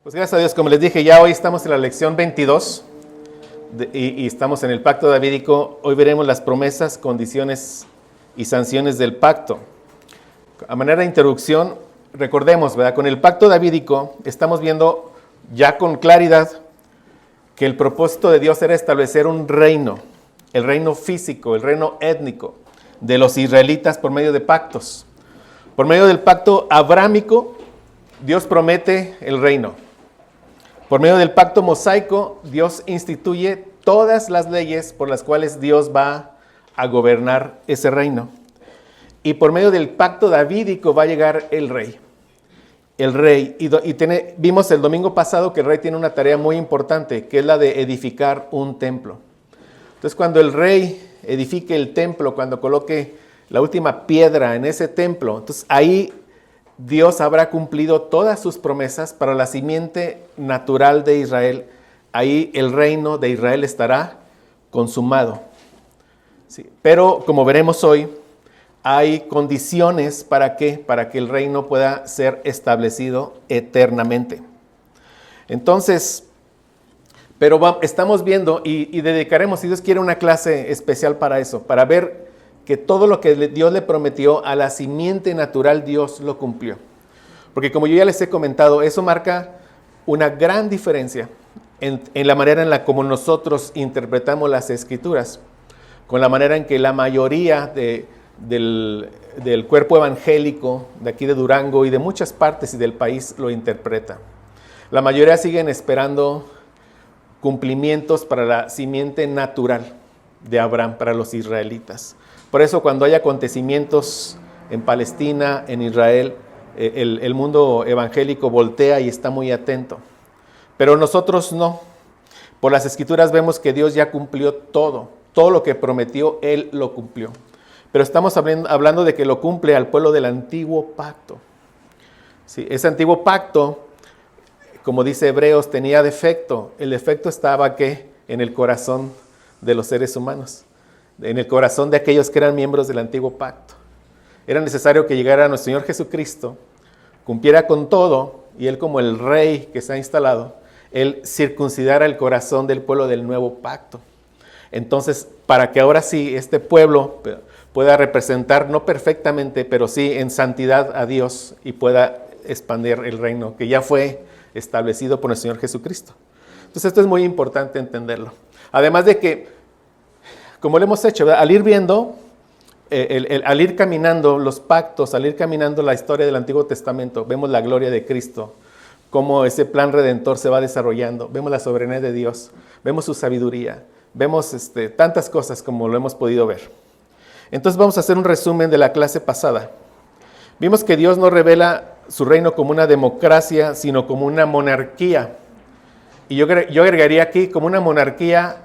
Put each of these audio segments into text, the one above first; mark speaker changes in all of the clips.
Speaker 1: Pues gracias a Dios, como les dije, ya hoy estamos en la lección 22 y estamos en el pacto davídico. Hoy veremos las promesas, condiciones y sanciones del pacto. A manera de introducción, recordemos, ¿verdad? Con el pacto davídico estamos viendo ya con claridad que el propósito de Dios era establecer un reino, el reino físico, el reino étnico de los israelitas por medio de pactos. Por medio del pacto abrámico, Dios promete el reino. Por medio del pacto mosaico, Dios instituye todas las leyes por las cuales Dios va a gobernar ese reino. Y por medio del pacto davídico va a llegar el rey. El rey, vimos el domingo pasado que el rey tiene una tarea muy importante, que es la de edificar un templo. Entonces, cuando el rey edifique el templo, cuando coloque la última piedra en ese templo, entonces ahí Dios habrá cumplido todas sus promesas para la simiente natural de Israel. Ahí el reino de Israel estará consumado. Sí, pero como veremos hoy, hay condiciones para que el reino pueda ser establecido eternamente. Entonces, pero estamos viendo y dedicaremos, si Dios quiere, una clase especial para eso, para ver que todo lo que Dios le prometió a la simiente natural, Dios lo cumplió. Porque como yo ya les he comentado, eso marca una gran diferencia en la manera en la como nosotros interpretamos las Escrituras, con la manera en que la mayoría del cuerpo evangélico de aquí de Durango y de muchas partes y del país lo interpreta. La mayoría siguen esperando cumplimientos para la simiente natural de Abraham, para los israelitas. Por eso cuando hay acontecimientos en Palestina, en Israel, el mundo evangélico voltea y está muy atento. Pero nosotros no. Por las Escrituras vemos que Dios ya cumplió todo lo que prometió, Él lo cumplió. Pero estamos hablando de que lo cumple al pueblo del antiguo pacto. Sí, ese antiguo pacto, como dice Hebreos, tenía defecto. El defecto estaba ¿qué? En el corazón de los seres humanos, en el corazón de aquellos que eran miembros del antiguo pacto. Era necesario que llegara nuestro Señor Jesucristo, cumpliera con todo, y Él como el rey que se ha instalado, Él circuncidara el corazón del pueblo del nuevo pacto. Entonces, para que ahora sí este pueblo pueda representar, no perfectamente, pero sí en santidad a Dios y pueda expandir el reino que ya fue establecido por el Señor Jesucristo. Entonces, esto es muy importante entenderlo. Además de que, como lo hemos hecho, ¿verdad? Al ir viendo, al ir caminando los pactos, al ir caminando la historia del Antiguo Testamento, vemos la gloria de Cristo, cómo ese plan redentor se va desarrollando, vemos la soberanía de Dios, vemos su sabiduría, vemos tantas cosas como lo hemos podido ver. Entonces vamos a hacer un resumen de la clase pasada. Vimos que Dios no revela su reino como una democracia, sino como una monarquía. Y yo agregaría aquí como una monarquía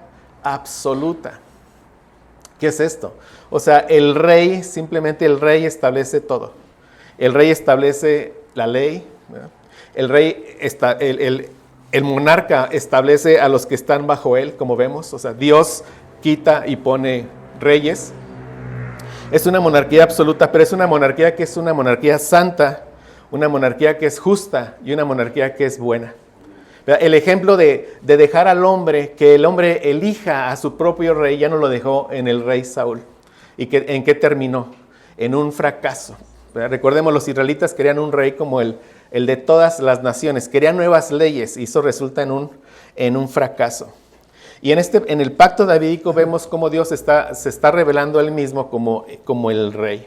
Speaker 1: absoluta. ¿Qué es esto? O sea, el rey, simplemente el rey establece todo. El rey establece la ley, ¿verdad? El rey, el monarca establece a los que están bajo él, como vemos. O sea, Dios quita y pone reyes. Es una monarquía absoluta, pero es una monarquía que es una monarquía santa, una monarquía que es justa y una monarquía que es buena. El ejemplo de dejar al hombre, que el hombre elija a su propio rey, ya no lo dejó en el rey Saúl. ¿Y en qué terminó? En un fracaso. Recordemos, los israelitas querían un rey como el de todas las naciones, querían nuevas leyes y eso resulta en un fracaso. Y en el pacto davídico vemos cómo Dios se está revelando a él mismo como el rey.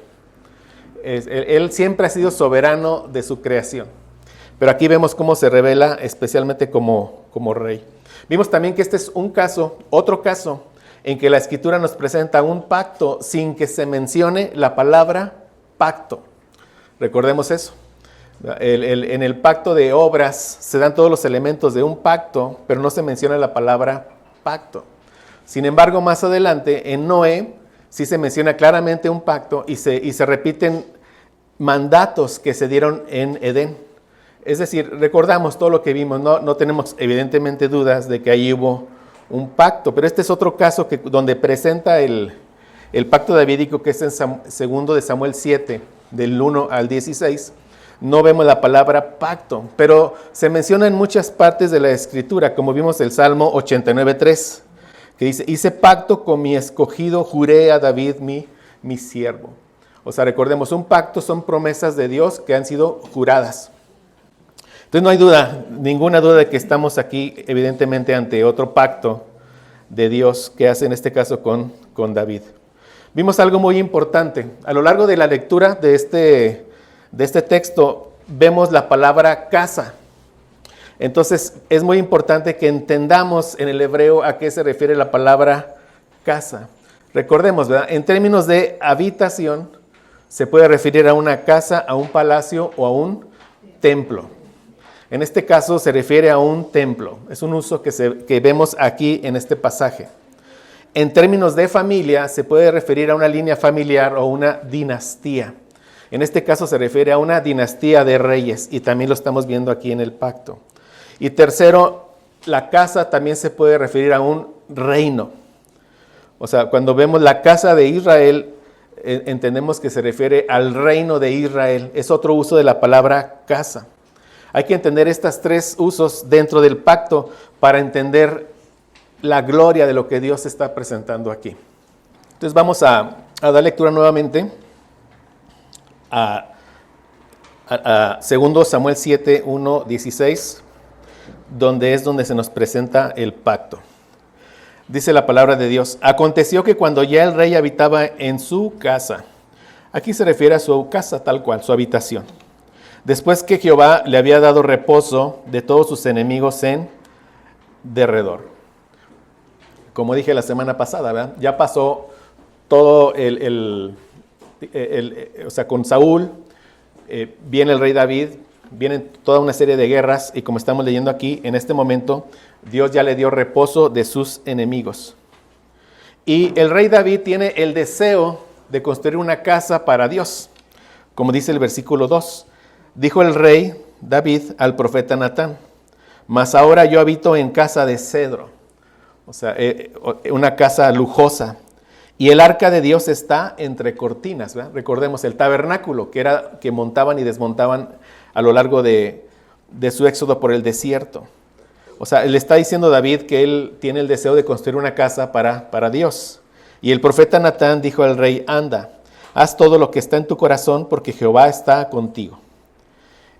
Speaker 1: Él siempre ha sido soberano de su creación. Pero aquí vemos cómo se revela especialmente como rey. Vimos también que este es otro caso, en que la Escritura nos presenta un pacto sin que se mencione la palabra pacto. Recordemos eso. En el pacto de obras se dan todos los elementos de un pacto, pero no se menciona la palabra pacto. Sin embargo, más adelante, en Noé, sí se menciona claramente un pacto y se repiten mandatos que se dieron en Edén. Es decir, recordamos todo lo que vimos, no tenemos evidentemente dudas de que ahí hubo un pacto, pero este es otro caso donde presenta el pacto davídico, que es en 2 de Samuel 7, del 1 al 16, no vemos la palabra pacto, pero se menciona en muchas partes de la Escritura, como vimos el Salmo 89:3, que dice, hice pacto con mi escogido, juré a David mi siervo. O sea, recordemos, un pacto son promesas de Dios que han sido juradas. Entonces no hay duda, ninguna duda de que estamos aquí evidentemente ante otro pacto de Dios que hace en este caso con David. Vimos algo muy importante. A lo largo de la lectura de este texto vemos la palabra casa. Entonces es muy importante que entendamos en el hebreo a qué se refiere la palabra casa. Recordemos, ¿verdad? En términos de habitación se puede referir a una casa, a un palacio o a un templo. En este caso se refiere a un templo. Es un uso que vemos aquí en este pasaje. En términos de familia, se puede referir a una línea familiar o una dinastía. En este caso se refiere a una dinastía de reyes y también lo estamos viendo aquí en el pacto. Y tercero, la casa también se puede referir a un reino. O sea, cuando vemos la casa de Israel, entendemos que se refiere al reino de Israel. Es otro uso de la palabra casa. Hay que entender estos tres usos dentro del pacto para entender la gloria de lo que Dios está presentando aquí. Entonces vamos a dar lectura nuevamente a 2 Samuel 7, 1, 16, donde se nos presenta el pacto. Dice la palabra de Dios, aconteció que cuando ya el rey habitaba en su casa, aquí se refiere a su casa tal cual, su habitación, después que Jehová le había dado reposo de todos sus enemigos en derredor. Como dije la semana pasada, ¿verdad? Ya pasó todo o sea, con Saúl, viene el rey David, vienen toda una serie de guerras y como estamos leyendo aquí, en este momento, Dios ya le dio reposo de sus enemigos. Y el rey David tiene el deseo de construir una casa para Dios, como dice el versículo 2. Dijo el rey David al profeta Natán, mas ahora yo habito en casa de cedro. O sea, una casa lujosa. Y el arca de Dios está entre cortinas, ¿verdad? Recordemos el tabernáculo, que montaban y desmontaban a lo largo de su éxodo por el desierto. O sea, le está diciendo David que él tiene el deseo de construir una casa para Dios. Y el profeta Natán dijo al rey, anda, haz todo lo que está en tu corazón, porque Jehová está contigo.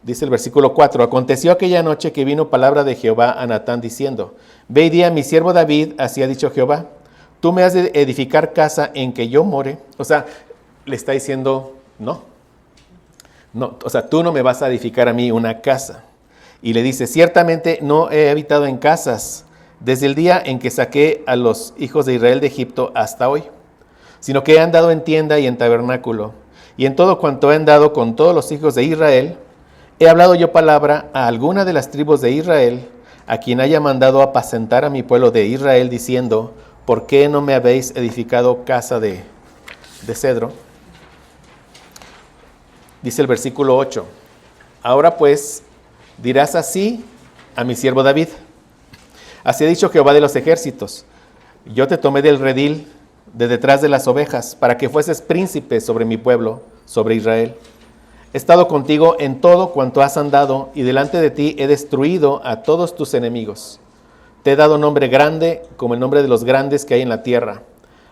Speaker 1: Dice el versículo 4, aconteció aquella noche que vino palabra de Jehová a Natán diciendo, ve y di a mi siervo David, así ha dicho Jehová, tú me has de edificar casa en que yo more. O sea, le está diciendo, no, o sea, tú no me vas a edificar a mí una casa. Y le dice, ciertamente no he habitado en casas desde el día en que saqué a los hijos de Israel de Egipto hasta hoy, sino que he andado en tienda y en tabernáculo, y en todo cuanto he andado con todos los hijos de Israel, he hablado yo palabra a alguna de las tribus de Israel, a quien haya mandado apacentar a mi pueblo de Israel, diciendo, ¿por qué no me habéis edificado casa de cedro? Dice el versículo 8, ahora pues dirás así a mi siervo David, así ha dicho Jehová de los ejércitos, yo te tomé del redil de detrás de las ovejas, para que fueses príncipe sobre mi pueblo, sobre Israel. He estado contigo en todo cuanto has andado, y delante de ti he destruido a todos tus enemigos. Te he dado nombre grande, como el nombre de los grandes que hay en la tierra.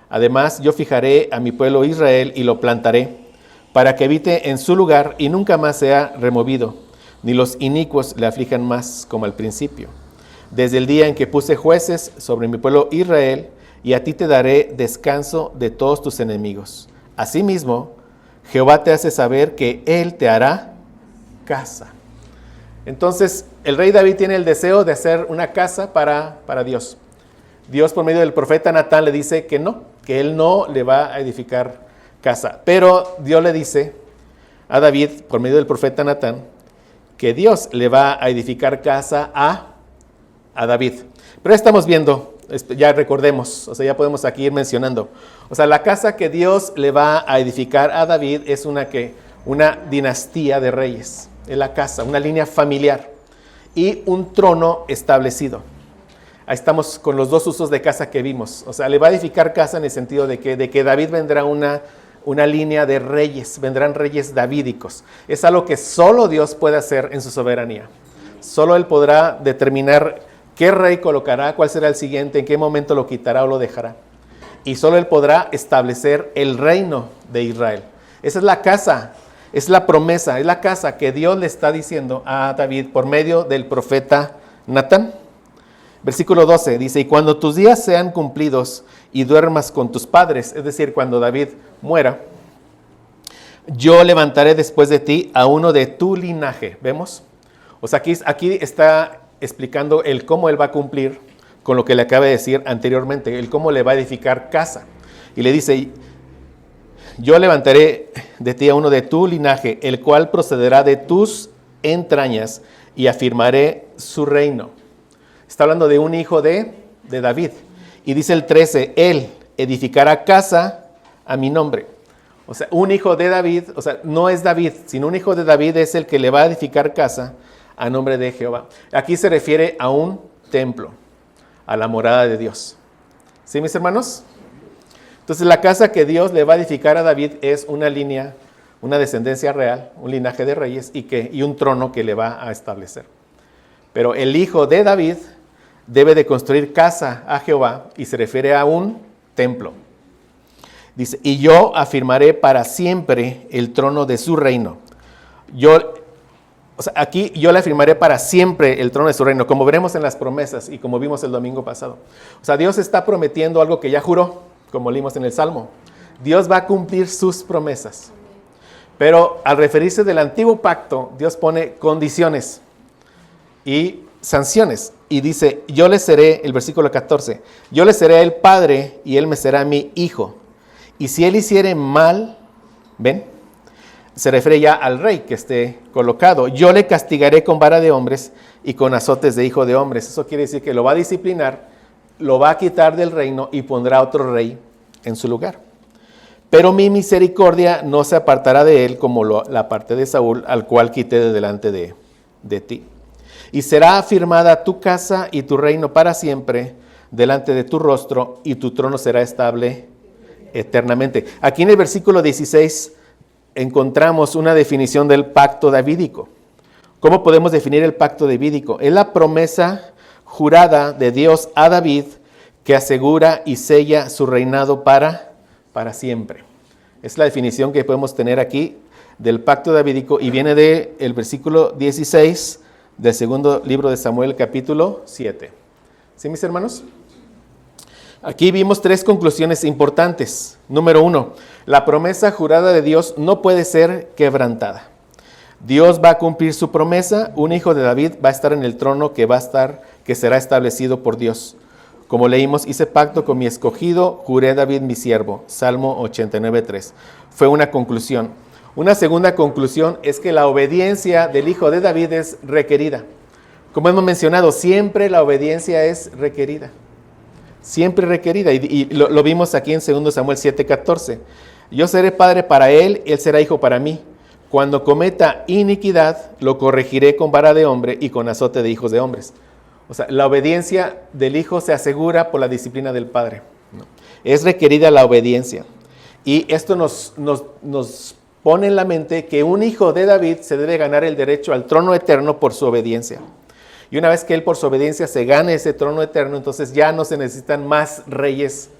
Speaker 1: Además, yo fijaré a mi pueblo Israel y lo plantaré, para que habite en su lugar y nunca más sea removido, ni los inicuos le aflijan más como al principio. Desde el día en que puse jueces sobre mi pueblo Israel, y a ti te daré descanso de todos tus enemigos. Asimismo, Jehová te hace saber que Él te hará casa. Entonces, el rey David tiene el deseo de hacer una casa para Dios. Dios, por medio del profeta Natán, le dice que no, que Él no le va a edificar casa. Pero Dios le dice a David, por medio del profeta Natán, que Dios le va a edificar casa a David. Pero estamos viendo, ya recordemos, o sea, ya podemos aquí ir mencionando. O sea, la casa que Dios le va a edificar a David es una dinastía de reyes. Es la casa, una línea familiar y un trono establecido. Ahí estamos con los dos usos de casa que vimos. O sea, le va a edificar casa en el sentido de que David vendrá una una línea de reyes, vendrán reyes davídicos. Es algo que solo Dios puede hacer en su soberanía. Solo Él podrá determinar qué rey colocará, cuál será el siguiente, en qué momento lo quitará o lo dejará. Y solo Él podrá establecer el reino de Israel. Esa es la casa, es la promesa, es la casa que Dios le está diciendo a David por medio del profeta Natán. Versículo 12 dice, y cuando tus días sean cumplidos y duermas con tus padres, es decir, cuando David muera, yo levantaré después de ti a uno de tu linaje. ¿Vemos? O sea, aquí está explicando el cómo él va a cumplir con lo que le acaba de decir anteriormente, el cómo le va a edificar casa. Y le dice, yo levantaré de ti a uno de tu linaje, el cual procederá de tus entrañas y afirmaré su reino. Está hablando de un hijo de David. Y dice el 13, él edificará casa a mi nombre. O sea, un hijo de David, o sea, no es David, sino un hijo de David es el que le va a edificar casa a nombre de Jehová. Aquí se refiere a un templo, a la morada de Dios. ¿Sí, mis hermanos? Entonces, la casa que Dios le va a edificar a David es una línea, una descendencia real, un linaje de reyes y un trono que le va a establecer. Pero el hijo de David debe de construir casa a Jehová y se refiere a un templo. Dice, y yo afirmaré para siempre el trono de su reino. Aquí yo le afirmaré para siempre el trono de su reino, como veremos en las promesas y como vimos el domingo pasado. O sea, Dios está prometiendo algo que ya juró, como leímos en el Salmo. Dios va a cumplir sus promesas. Pero al referirse del antiguo pacto, Dios pone condiciones y sanciones. Y dice, yo le seré, el versículo 14, yo le seré el padre y él me será mi hijo. Y si él hiciere mal, ¿ven? Se refiere ya al rey que esté colocado. Yo le castigaré con vara de hombres y con azotes de hijo de hombres. Eso quiere decir que lo va a disciplinar, lo va a quitar del reino y pondrá otro rey en su lugar. Pero mi misericordia no se apartará de él como la parte de Saúl, al cual quité de delante de ti. Y será afirmada tu casa y tu reino para siempre delante de tu rostro, y tu trono será estable eternamente. Aquí en el versículo 16 encontramos una definición del pacto davídico. ¿Cómo podemos definir el pacto davídico? Es la promesa jurada de Dios a David que asegura y sella su reinado para siempre. Es la definición que podemos tener aquí del pacto davídico y viene del versículo 16 del segundo libro de Samuel, capítulo 7. ¿Sí, mis hermanos? Aquí vimos tres conclusiones importantes. Número 1, la promesa jurada de Dios no puede ser quebrantada. Dios va a cumplir su promesa, un hijo de David va a estar en el trono que será establecido por Dios. Como leímos, hice pacto con mi escogido, juré a David mi siervo. Salmo 89:3. Fue una conclusión. Una segunda conclusión es que la obediencia del hijo de David es requerida. Como hemos mencionado, siempre la obediencia es requerida. Siempre requerida. Y lo vimos aquí en 2 Samuel 7:14. Yo seré padre para él será hijo para mí. Cuando cometa iniquidad, lo corregiré con vara de hombre y con azote de hijos de hombres. O sea, la obediencia del hijo se asegura por la disciplina del padre. Es requerida la obediencia. Y esto nos pone en la mente que un hijo de David se debe ganar el derecho al trono eterno por su obediencia. Y una vez que él por su obediencia se gane ese trono eterno, entonces ya no se necesitan más reyes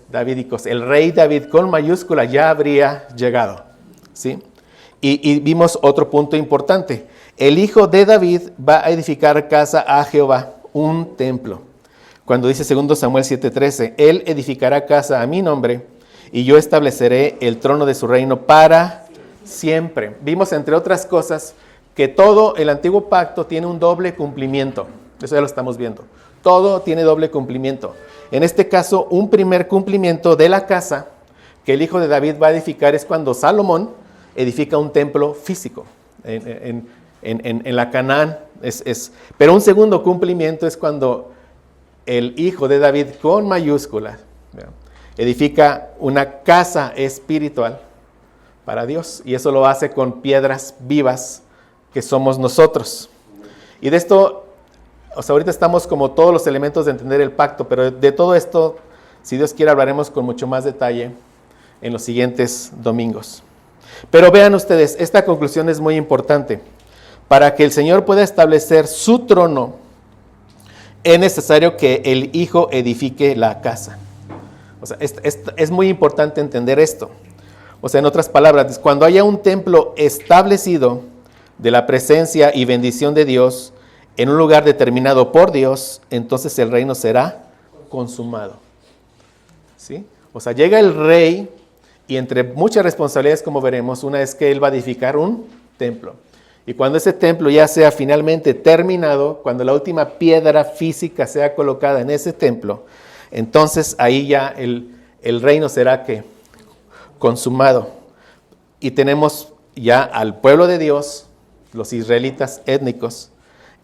Speaker 1: davídicos. El rey David con mayúscula ya habría llegado. ¿Sí? Y vimos otro punto importante. El hijo de David va a edificar casa a Jehová, un templo. Cuando dice 2 Samuel 7:13, él edificará casa a mi nombre y yo estableceré el trono de su reino para siempre. Vimos, entre otras cosas, que todo el antiguo pacto tiene un doble cumplimiento. Eso ya lo estamos viendo. Todo tiene doble cumplimiento. En este caso, un primer cumplimiento de la casa que el hijo de David va a edificar es cuando Salomón edifica un templo físico en la Canaán. Pero un segundo cumplimiento es cuando el hijo de David con mayúsculas edifica una casa espiritual para Dios. Y eso lo hace con piedras vivas que somos nosotros. Y de esto, ahorita estamos como todos los elementos de entender el pacto, pero de todo esto, si Dios quiere, hablaremos con mucho más detalle en los siguientes domingos. Pero vean ustedes, esta conclusión es muy importante. Para que el Señor pueda establecer su trono, es necesario que el Hijo edifique la casa. O sea, es muy importante entender esto. O sea, en otras palabras, cuando haya un templo establecido de la presencia y bendición de Dios en un lugar determinado por Dios, entonces el reino será consumado. ¿Sí? O sea, llega el rey y entre muchas responsabilidades, como veremos, una es que él va a edificar un templo. Y cuando ese templo ya sea finalmente terminado, cuando la última piedra física sea colocada en ese templo, entonces ahí ya el reino será ¿qué? Consumado. Y tenemos ya al pueblo de Dios, los israelitas étnicos,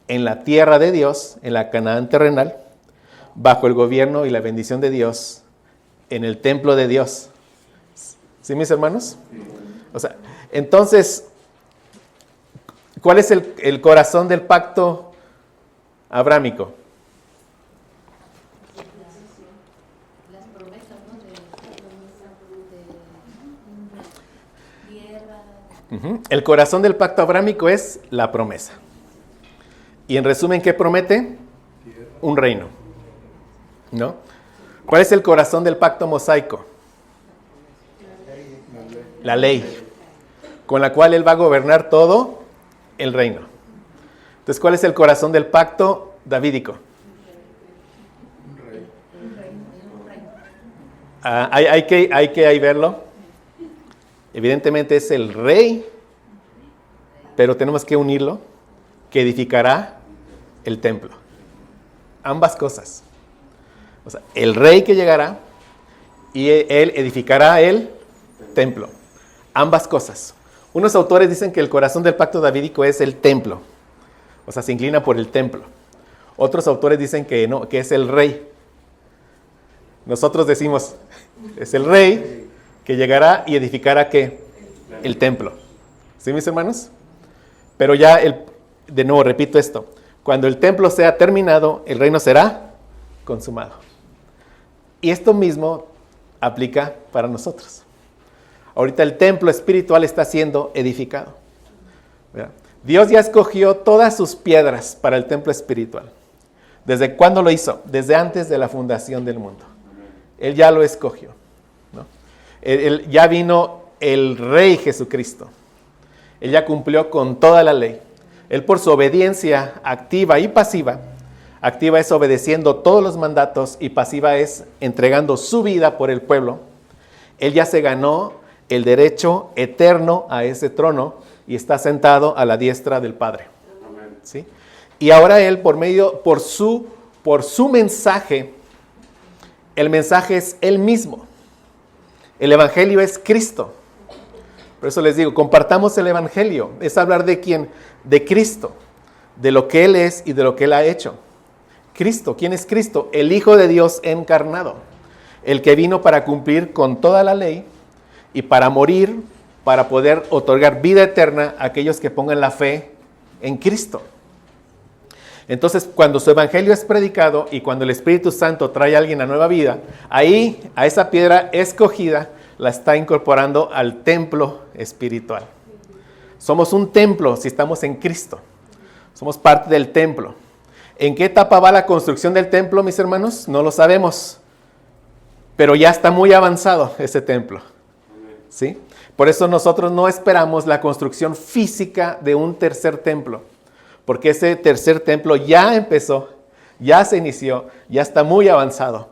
Speaker 1: en la tierra de Dios, en la Canaán terrenal, bajo el gobierno y la bendición de Dios, en el templo de Dios. ¿Sí, mis hermanos? O sea, entonces, ¿cuál es el corazón del pacto abrámico?
Speaker 2: Las promesas, ¿no? De tierra.
Speaker 1: El corazón del pacto abrámico es la promesa. Y en resumen, ¿qué promete? Un reino. ¿No? ¿Cuál es el corazón del pacto mosaico? La ley, con la cual él va a gobernar todo el reino. Entonces, ¿cuál es el corazón del pacto davídico? Hay que verlo. Evidentemente es el rey, pero tenemos que unirlo, que edificará el templo. Ambas cosas. O sea, el rey que llegará y él edificará el templo. Ambas cosas. Unos autores dicen que el corazón del pacto davídico es el templo. O sea, se inclina por el templo. Otros autores dicen que no, que es el rey. Nosotros decimos, es el rey que llegará y edificará ¿qué? El templo. ¿Sí, mis hermanos? Pero ya, de nuevo, repito esto. Cuando el templo sea terminado, el reino será consumado. Y esto mismo aplica para nosotros. Ahorita el templo espiritual está siendo edificado. ¿Verdad? Dios ya escogió todas sus piedras para el templo espiritual. ¿Desde cuándo lo hizo? Desde antes de la fundación del mundo. Él ya lo escogió, ¿no? Ya vino el Rey Jesucristo. Él ya cumplió con toda la ley. Él por su obediencia activa y pasiva, activa es obedeciendo todos los mandatos y pasiva es entregando su vida por el pueblo. Él ya se ganó el derecho eterno a ese trono y está sentado a la diestra del Padre. ¿Sí? Y ahora él por su mensaje, el mensaje es él mismo. El evangelio es Cristo. Por eso les digo, compartamos el evangelio. Es hablar de quién, de Cristo, de lo que él es y de lo que él ha hecho. Cristo, ¿quién es Cristo? El Hijo de Dios encarnado, el que vino para cumplir con toda la ley y para morir, para poder otorgar vida eterna a aquellos que pongan la fe en Cristo. Entonces, cuando su evangelio es predicado y cuando el Espíritu Santo trae a alguien a nueva vida, ahí, a esa piedra escogida, la está incorporando al templo espiritual. Somos un templo si estamos en Cristo. Somos parte del templo. ¿En qué etapa va la construcción del templo, mis hermanos? No lo sabemos. Pero ya está muy avanzado ese templo. ¿Sí? Por eso nosotros no esperamos la construcción física de un tercer templo. Porque ese tercer templo ya empezó, ya se inició, ya está muy avanzado.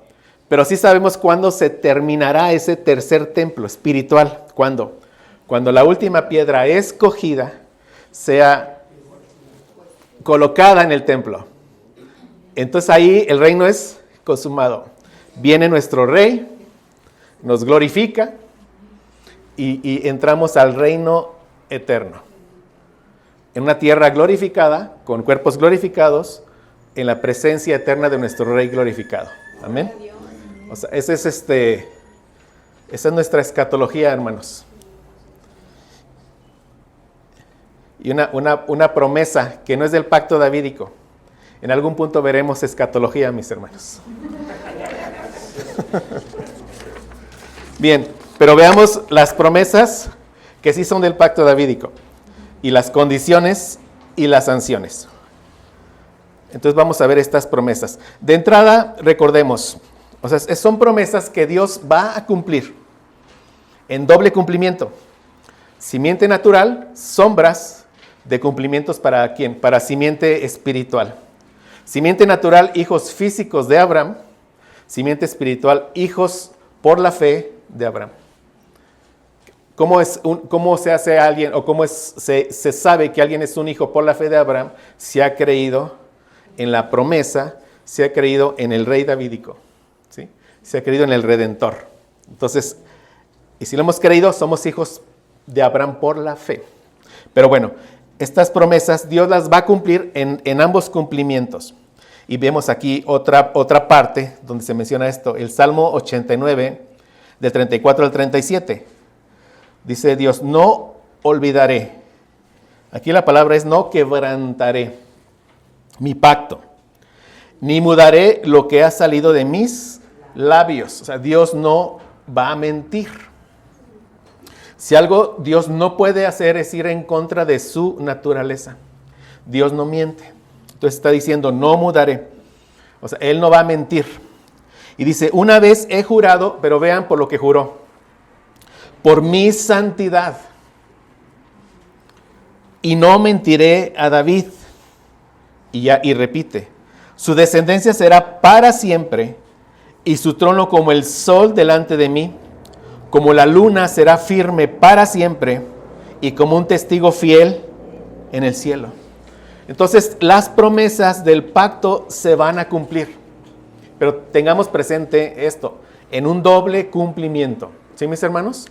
Speaker 1: Pero sí sabemos cuándo se terminará ese tercer templo espiritual. ¿Cuándo? Cuando la última piedra escogida sea colocada en el templo. Entonces ahí el reino es consumado. Viene nuestro rey, nos glorifica y entramos al reino eterno. En una tierra glorificada, con cuerpos glorificados, en la presencia eterna de nuestro Rey glorificado. Amén. O sea, esa es nuestra escatología, hermanos. Y una promesa que no es del pacto davídico. En algún punto veremos escatología, mis hermanos. Bien, Pero veamos las promesas que sí son del pacto davídico, y las condiciones y las sanciones. Entonces vamos a ver estas promesas. De entrada, recordemos, o sea, son promesas que Dios va a cumplir en doble cumplimiento. Simiente natural, sombras de cumplimientos para ¿quién? Para simiente espiritual. Simiente natural, hijos físicos de Abraham. Simiente espiritual, hijos por la fe de Abraham. ¿Cómo se hace alguien, o cómo se sabe que alguien es un hijo por la fe de Abraham? Si ha creído en la promesa, si ha creído en el rey davídico, ¿sí? Se ha creído en el Redentor. Entonces, y si lo hemos creído, somos hijos de Abraham por la fe. Pero bueno, estas promesas Dios las va a cumplir en ambos cumplimientos. Y vemos aquí otra parte donde se menciona esto, el Salmo 89, del 34 al 37. Dice Dios, no olvidaré. Aquí la palabra es no quebrantaré mi pacto, ni mudaré lo que ha salido de mis labios. O sea, Dios no va a mentir. Si algo Dios no puede hacer es ir en contra de su naturaleza. Dios no miente. Entonces está diciendo, no mudaré. O sea, Él no va a mentir. Y dice, una vez he jurado, pero vean por lo que juró. Por mi santidad. Y no mentiré a David. Y repite, su descendencia será para siempre, y su trono como el sol delante de mí, como la luna será firme para siempre, y como un testigo fiel en el cielo. Entonces, las promesas del pacto se van a cumplir. Pero tengamos presente esto, en un doble cumplimiento. ¿Sí, mis hermanos?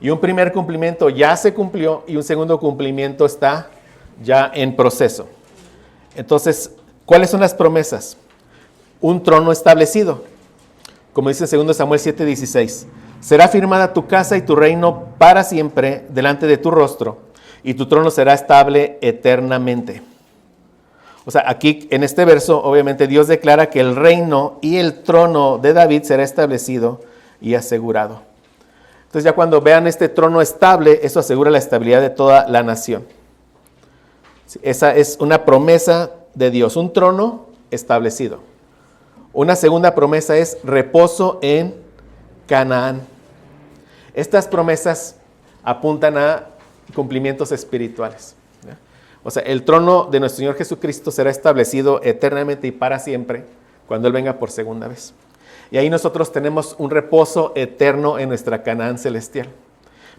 Speaker 1: Y un primer cumplimiento ya se cumplió, y un segundo cumplimiento está ya en proceso. Entonces, ¿cuáles son las promesas? Un trono establecido. Como dice en 2 Samuel 7:16. Será firmada tu casa y tu reino para siempre delante de tu rostro, y tu trono será estable eternamente. O sea, aquí en este verso, obviamente Dios declara que el reino y el trono de David será establecido y asegurado. Entonces ya cuando vean este trono estable, eso asegura la estabilidad de toda la nación. Esa es una promesa de Dios, un trono establecido. Una segunda promesa es reposo en Canaán. Estas promesas apuntan a cumplimientos espirituales. ¿Ya? O sea, el trono de nuestro Señor Jesucristo será establecido eternamente y para siempre cuando Él venga por segunda vez. Y ahí nosotros tenemos un reposo eterno en nuestra Canaán celestial.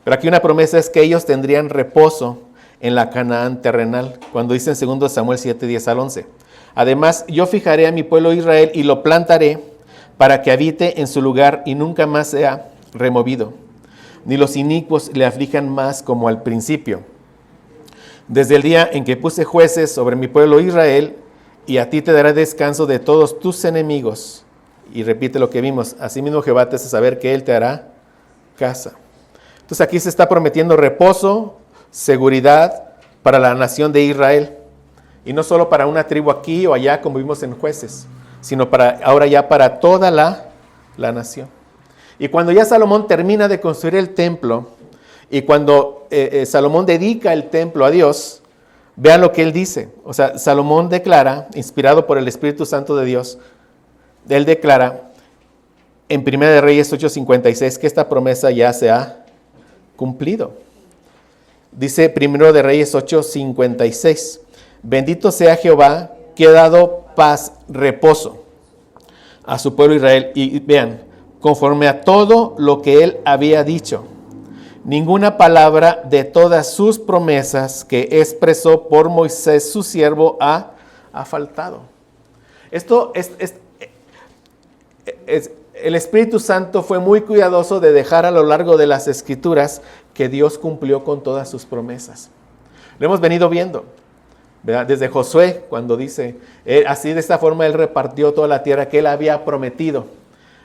Speaker 1: Pero aquí una promesa es que ellos tendrían reposo en la Canaán terrenal, cuando dice en 2 Samuel 7, 10 al 11. Además, yo fijaré a mi pueblo Israel y lo plantaré para que habite en su lugar y nunca más sea removido, ni los inicuos le aflijan más como al principio. Desde el día en que puse jueces sobre mi pueblo Israel, y a ti te dará descanso de todos tus enemigos. Y repite lo que vimos, asimismo Jehová te hace saber que Él te hará casa. Entonces aquí se está prometiendo reposo, seguridad para la nación de Israel. Y no solo para una tribu aquí o allá, como vimos en Jueces, sino ahora ya para toda la nación. Y cuando ya Salomón termina de construir el templo, y cuando Salomón dedica el templo a Dios, vean lo que él dice. O sea, Salomón declara, inspirado por el Espíritu Santo de Dios, él declara en 1 de Reyes 8:56 que esta promesa ya se ha cumplido. Dice 1 de Reyes 8:56, bendito sea Jehová que ha dado paz, reposo a su pueblo Israel. Y vean, conforme a todo lo que él había dicho, ninguna palabra de todas sus promesas que expresó por Moisés su siervo ha faltado. Esto el Espíritu Santo fue muy cuidadoso de dejar a lo largo de las Escrituras que Dios cumplió con todas sus promesas. Lo hemos venido viendo, ¿verdad? Desde Josué, cuando dice, así de esta forma Él repartió toda la tierra que Él había prometido.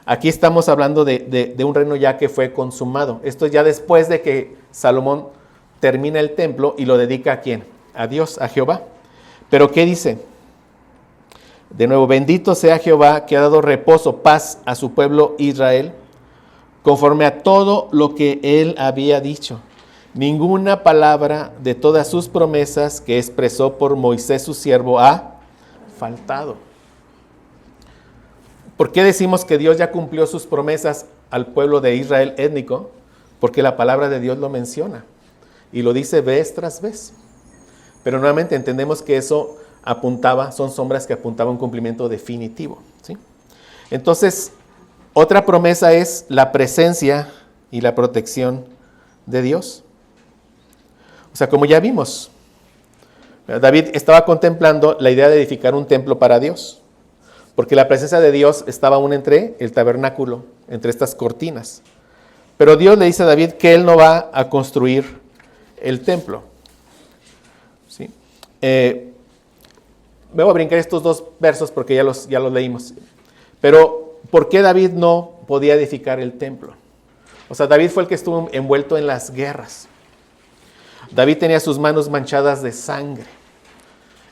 Speaker 1: Aquí estamos hablando de un reino ya que fue consumado. Esto ya después de que Salomón termina el templo y lo dedica ¿a quién? A Dios, a Jehová. Pero ¿qué dice? De nuevo, bendito sea Jehová que ha dado reposo, paz a su pueblo Israel, conforme a todo lo que él había dicho. Ninguna palabra de todas sus promesas que expresó por Moisés su siervo ha faltado. ¿Por qué decimos que Dios ya cumplió sus promesas al pueblo de Israel étnico? Porque la palabra de Dios lo menciona y lo dice vez tras vez. Pero nuevamente entendemos que eso son sombras que apuntaban a un cumplimiento definitivo, ¿sí? Entonces, otra promesa es la presencia y la protección de Dios. O sea, como ya vimos, David estaba contemplando la idea de edificar un templo para Dios, porque la presencia de Dios estaba aún entre el tabernáculo, entre estas cortinas. Pero Dios le dice a David que él no va a construir el templo. ¿Sí? Me voy a brincar estos dos versos porque ya los leímos. Pero, ¿por qué David no podía edificar el templo? O sea, David fue el que estuvo envuelto en las guerras. David tenía sus manos manchadas de sangre.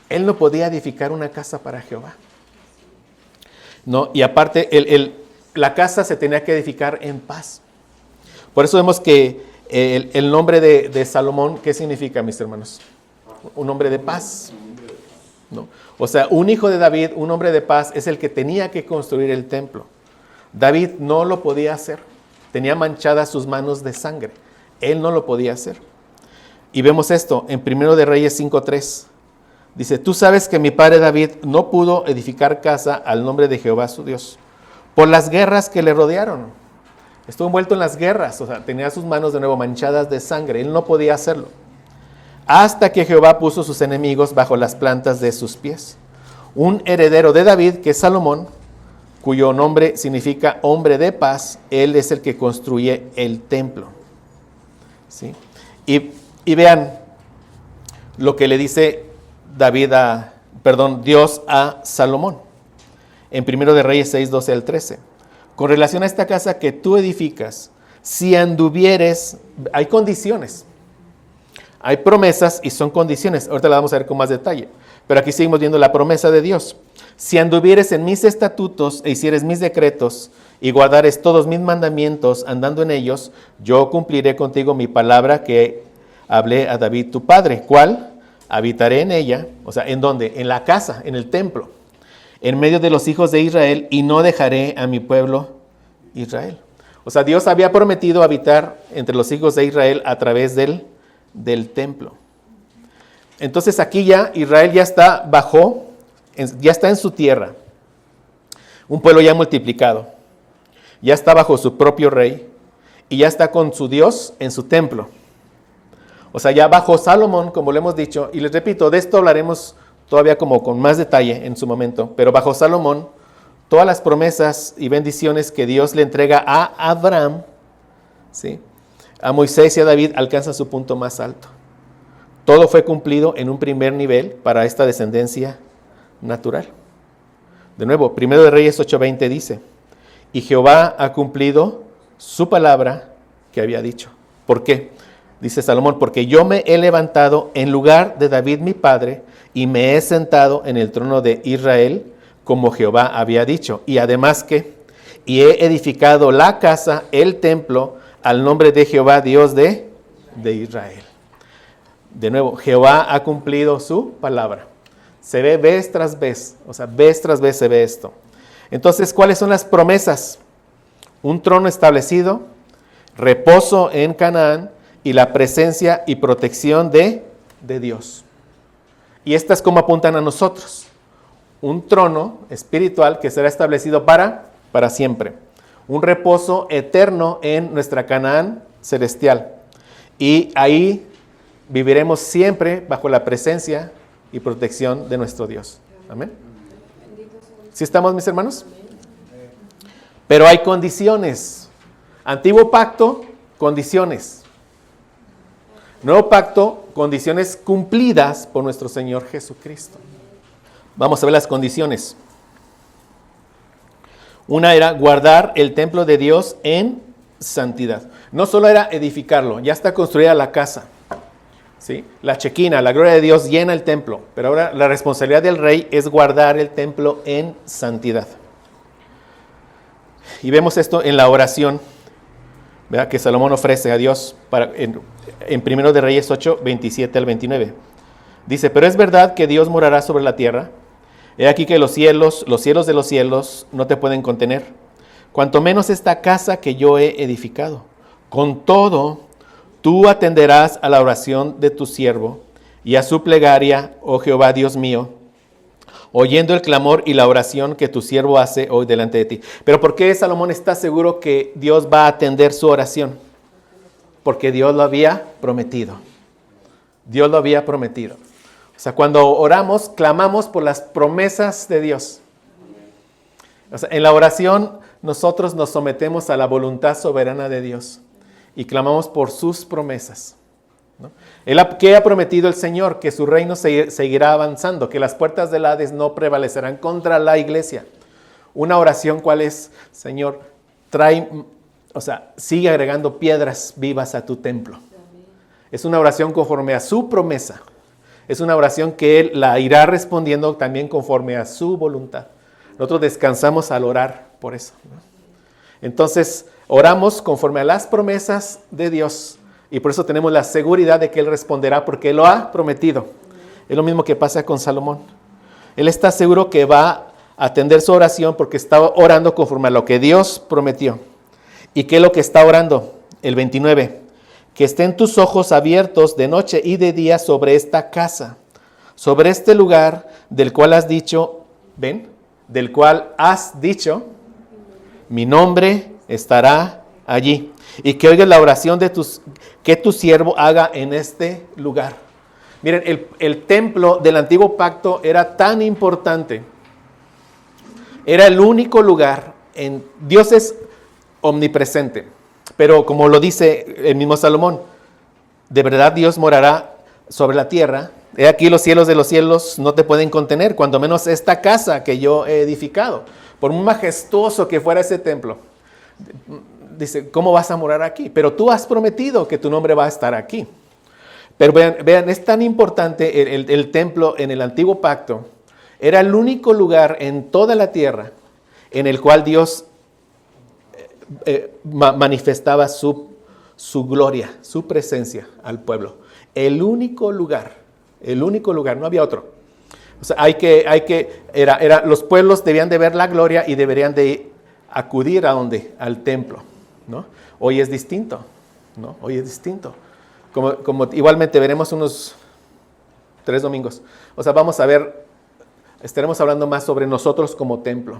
Speaker 1: Él no podía edificar una casa para Jehová. No, y aparte, la casa se tenía que edificar en paz. Por eso vemos que el nombre de Salomón, ¿qué significa, mis hermanos? Un hombre de paz. No. O sea, un hijo de David, un hombre de paz, es el que tenía que construir el templo. David no lo podía hacer. Tenía manchadas sus manos de sangre. Él no lo podía hacer. Y vemos esto en 1 de Reyes 5:3. Dice, tú sabes que mi padre David no pudo edificar casa al nombre de Jehová su Dios, por las guerras que le rodearon. Estuvo envuelto en las guerras, o sea, tenía sus manos de nuevo manchadas de sangre. Él no podía hacerlo. Hasta que Jehová puso sus enemigos bajo las plantas de sus pies. Un heredero de David, que es Salomón, cuyo nombre significa hombre de paz, él es el que construye el templo. ¿Sí? Y vean lo que le dice Dios a Salomón. En 1 de Reyes 6, 12 al 13. Con relación a esta casa que tú edificas, si anduvieres, hay condiciones. Hay promesas y son condiciones. Ahorita la vamos a ver con más detalle. Pero aquí seguimos viendo la promesa de Dios. Si anduvieres en mis estatutos e hicieres mis decretos y guardares todos mis mandamientos andando en ellos, yo cumpliré contigo mi palabra que hablé a David tu padre. ¿Cuál? Habitaré en ella. O sea, ¿en dónde? En la casa, en el templo, en medio de los hijos de Israel, y no dejaré a mi pueblo Israel. O sea, Dios había prometido habitar entre los hijos de Israel a través del templo. Entonces aquí ya Israel ya está ya está en su tierra. Un pueblo ya multiplicado. Ya está bajo su propio rey y ya está con su Dios en su templo. O sea, ya bajo Salomón, como le hemos dicho, y les repito, de esto hablaremos todavía como con más detalle en su momento, pero bajo Salomón, todas las promesas y bendiciones que Dios le entrega a Abraham, ¿sí?, a Moisés y a David, alcanzan su punto más alto. Todo fue cumplido en un primer nivel para esta descendencia natural. De nuevo, 1 de Reyes 8:20 dice, y Jehová ha cumplido su palabra que había dicho. ¿Por qué? Dice Salomón, porque yo me he levantado en lugar de David mi padre y me he sentado en el trono de Israel como Jehová había dicho. Y además y he edificado la casa, el templo, al nombre de Jehová, Dios de Israel. De nuevo, Jehová ha cumplido su palabra. Se ve vez tras vez, o sea, vez tras vez se ve esto. Entonces, ¿cuáles son las promesas? Un trono establecido, reposo en Canaán y la presencia y protección de Dios. Y estas como apuntan a nosotros. Un trono espiritual que será establecido para siempre. Un reposo eterno en nuestra Canaán celestial. Y ahí viviremos siempre bajo la presencia y protección de nuestro Dios. Amén. ¿Sí estamos, mis hermanos? Pero hay condiciones. Antiguo pacto, condiciones. Nuevo pacto, condiciones cumplidas por nuestro Señor Jesucristo. Vamos a ver las condiciones. Una era guardar el templo de Dios en santidad. No solo era edificarlo, ya está construida la casa. ¿Sí? La chequina, la gloria de Dios llena el templo, pero ahora la responsabilidad del rey es guardar el templo en santidad. Y vemos esto en la oración ¿verdad?, que Salomón ofrece a Dios en 1 de Reyes 8, 27 al 29. Dice, pero es verdad que Dios morará sobre la tierra. He aquí que los cielos de los cielos no te pueden contener, cuanto menos esta casa que yo he edificado. Con todo, tú atenderás a la oración de tu siervo y a su plegaria, oh Jehová Dios mío, oyendo el clamor y la oración que tu siervo hace hoy delante de ti. Pero ¿por qué Salomón está seguro que Dios va a atender su oración? Porque Dios lo había prometido. Dios lo había prometido. O sea, cuando oramos, clamamos por las promesas de Dios. O sea, en la oración nosotros nos sometemos a la voluntad soberana de Dios y clamamos por sus promesas, ¿no? ¿Qué ha prometido el Señor? Que su reino seguirá avanzando, que las puertas del Hades no prevalecerán contra la iglesia. Una oración, ¿cuál es? Señor, sigue agregando piedras vivas a tu templo. Es una oración conforme a su promesa. Es una oración que Él la irá respondiendo también conforme a su voluntad. Nosotros descansamos al orar por eso, ¿no? Entonces, oramos conforme a las promesas de Dios y por eso tenemos la seguridad de que Él responderá porque Él lo ha prometido. Es lo mismo que pasa con Salomón. Él está seguro que va a atender su oración porque está orando conforme a lo que Dios prometió. ¿Y qué es lo que está orando? El 29. Que estén tus ojos abiertos de noche y de día sobre esta casa, sobre este lugar del cual has dicho, mi nombre estará allí. Y que oigas la oración que tu siervo haga en este lugar. Miren, el templo del antiguo pacto era tan importante. Era el único lugar, Dios es omnipresente. Pero como lo dice el mismo Salomón, de verdad Dios morará sobre la tierra. He aquí los cielos de los cielos no te pueden contener, cuando menos esta casa que yo he edificado. Por muy majestuoso que fuera ese templo. Dice, ¿cómo vas a morar aquí? Pero tú has prometido que tu nombre va a estar aquí. Pero vean, es tan importante el templo en el antiguo pacto. Era el único lugar en toda la tierra en el cual Dios manifestaba su gloria, su presencia al pueblo. El único lugar, no había otro. O sea, los pueblos debían de ver la gloria y deberían de acudir ¿a dónde? Al templo, ¿no? Hoy es distinto, ¿no? Hoy es distinto. Como igualmente veremos unos 3 domingos. O sea, vamos a ver, estaremos hablando más sobre nosotros como templo.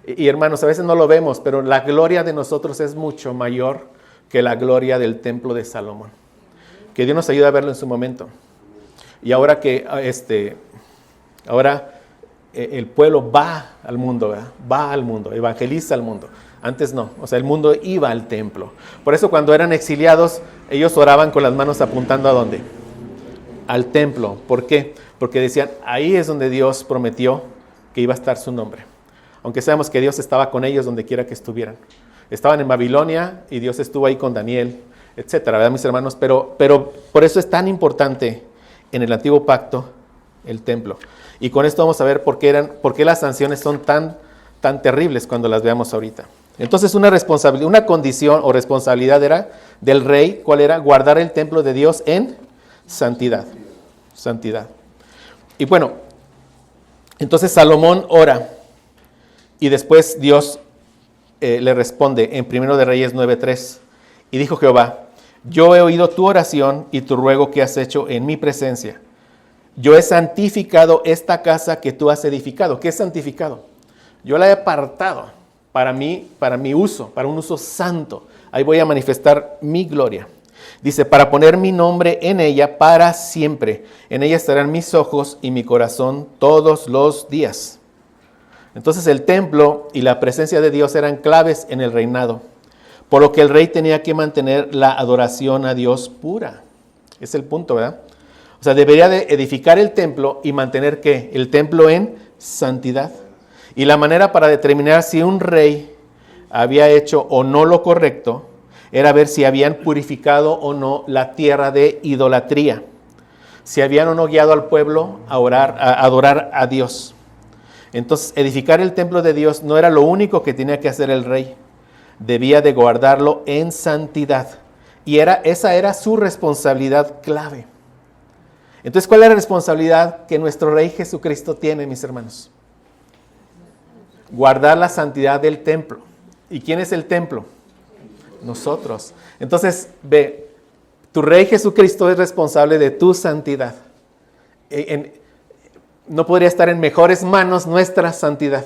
Speaker 1: Y hermanos, a veces no lo vemos, pero la gloria de nosotros es mucho mayor que la gloria del templo de Salomón. Que Dios nos ayude a verlo en su momento. Y ahora el pueblo va al mundo, ¿verdad? Va al mundo, evangeliza al mundo. Antes no, o sea, el mundo iba al templo. Por eso cuando eran exiliados, ellos oraban con las manos apuntando ¿a dónde? Al templo. ¿Por qué? Porque decían, ahí es donde Dios prometió que iba a estar su nombre. Aunque sabemos que Dios estaba con ellos donde quiera que estuvieran. Estaban en Babilonia y Dios estuvo ahí con Daniel, etcétera, ¿verdad, mis hermanos? Pero por eso es tan importante en el antiguo pacto el templo. Y con esto vamos a ver por qué las sanciones son tan terribles cuando las veamos ahorita. Entonces una condición o responsabilidad era del rey, ¿cuál era? Guardar el templo de Dios en santidad. Santidad. Y bueno, entonces Salomón ora. Y después Dios le responde en 1 de Reyes 9:3. Y dijo Jehová, yo he oído tu oración y tu ruego que has hecho en mi presencia. Yo he santificado esta casa que tú has edificado. ¿Qué es santificado? Yo la he apartado para mi uso, para un uso santo. Ahí voy a manifestar mi gloria. Dice, para poner mi nombre en ella para siempre. En ella estarán mis ojos y mi corazón todos los días. Entonces el templo y la presencia de Dios eran claves en el reinado, por lo que el rey tenía que mantener la adoración a Dios pura. Es el punto, ¿verdad? O sea, debería de edificar el templo y mantener ¿qué? El templo en santidad. Y la manera para determinar si un rey había hecho o no lo correcto era ver si habían purificado o no la tierra de idolatría, si habían o no guiado al pueblo a adorar a Dios. Entonces, edificar el templo de Dios no era lo único que tenía que hacer el rey. debía de guardarlo en santidad. Y esa era su responsabilidad clave. Entonces, ¿cuál es la responsabilidad que nuestro Rey Jesucristo tiene, mis hermanos? Guardar la santidad del templo. ¿Y quién es el templo? Nosotros. Entonces, ve, tu Rey Jesucristo es responsable de tu santidad. No podría estar en mejores manos nuestra santidad.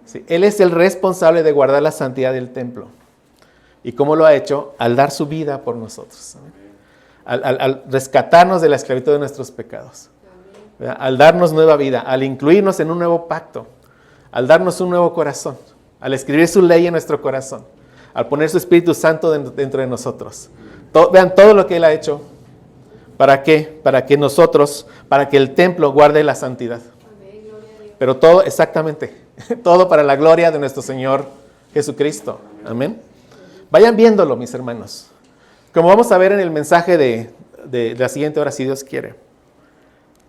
Speaker 1: Sí, Él es el responsable de guardar la santidad del templo. ¿Y cómo lo ha hecho? Al dar su vida por nosotros. Al rescatarnos de la esclavitud de nuestros pecados. ¿Verdad? Al darnos nueva vida, al incluirnos en un nuevo pacto, al darnos un nuevo corazón, al escribir su ley en nuestro corazón, al poner su Espíritu Santo dentro de nosotros. Vean todo lo que Él ha hecho. ¿Para qué? Para que el templo guarde la santidad. Pero todo, exactamente, todo para la gloria de nuestro Señor Jesucristo. Amén. Vayan viéndolo, mis hermanos. Como vamos a ver en el mensaje de la siguiente hora, si Dios quiere.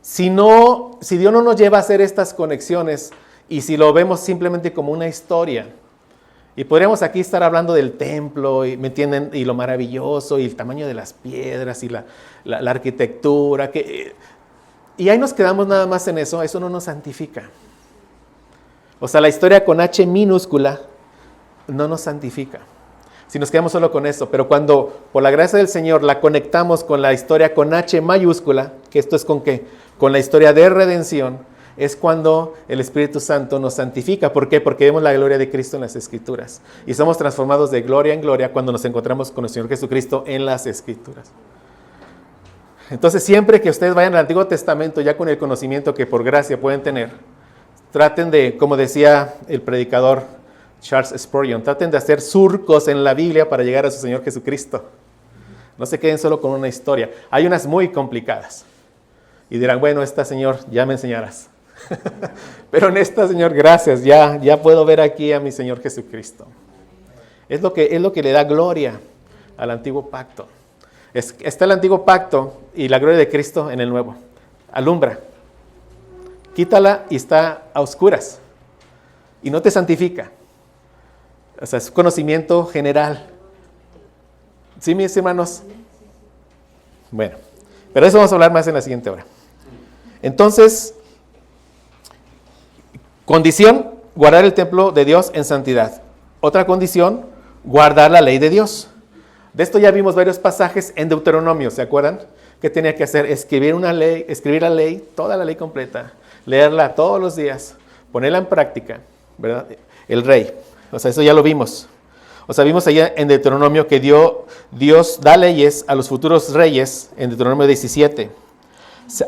Speaker 1: Si Dios no nos lleva a hacer estas conexiones y si lo vemos simplemente como una historia, y podríamos aquí estar hablando del templo, y, ¿me entienden? Y lo maravilloso, y el tamaño de las piedras, y la arquitectura, y ahí nos quedamos nada más en eso no nos santifica. O sea, la historia con H minúscula no nos santifica. Si nos quedamos solo con eso, pero cuando por la gracia del Señor la conectamos con la historia con H mayúscula, que esto es con qué, con la historia de redención, es cuando el Espíritu Santo nos santifica. ¿Por qué? Porque vemos la gloria de Cristo en las Escrituras. Y somos transformados de gloria en gloria cuando nos encontramos con el Señor Jesucristo en las Escrituras. Entonces, siempre que ustedes vayan al Antiguo Testamento, ya con el conocimiento que por gracia pueden tener, traten de, como decía el predicador Charles Spurgeon, traten de hacer surcos en la Biblia para llegar a su Señor Jesucristo. No se queden solo con una historia. Hay unas muy complicadas. Y dirán, bueno, esta, Señor, ya me enseñarás. Pero en esta, Señor, gracias, ya puedo ver aquí a mi Señor Jesucristo. Es lo que le da gloria al antiguo pacto. Está el antiguo pacto y la gloria de Cristo en el nuevo. Alumbra. Quítala y está a oscuras. Y no te santifica. O sea, es conocimiento general. ¿Sí, mis hermanos? Bueno, pero eso vamos a hablar más en la siguiente hora. Entonces, condición, guardar el templo de Dios en santidad. Otra condición, guardar la ley de Dios. De esto ya vimos varios pasajes en Deuteronomio, ¿se acuerdan? ¿Qué tenía que hacer? Escribir la ley, toda la ley completa, leerla todos los días, ponerla en práctica, ¿verdad? El rey, o sea, eso ya lo vimos. O sea, vimos allá en Deuteronomio que Dios da leyes a los futuros reyes en Deuteronomio 17.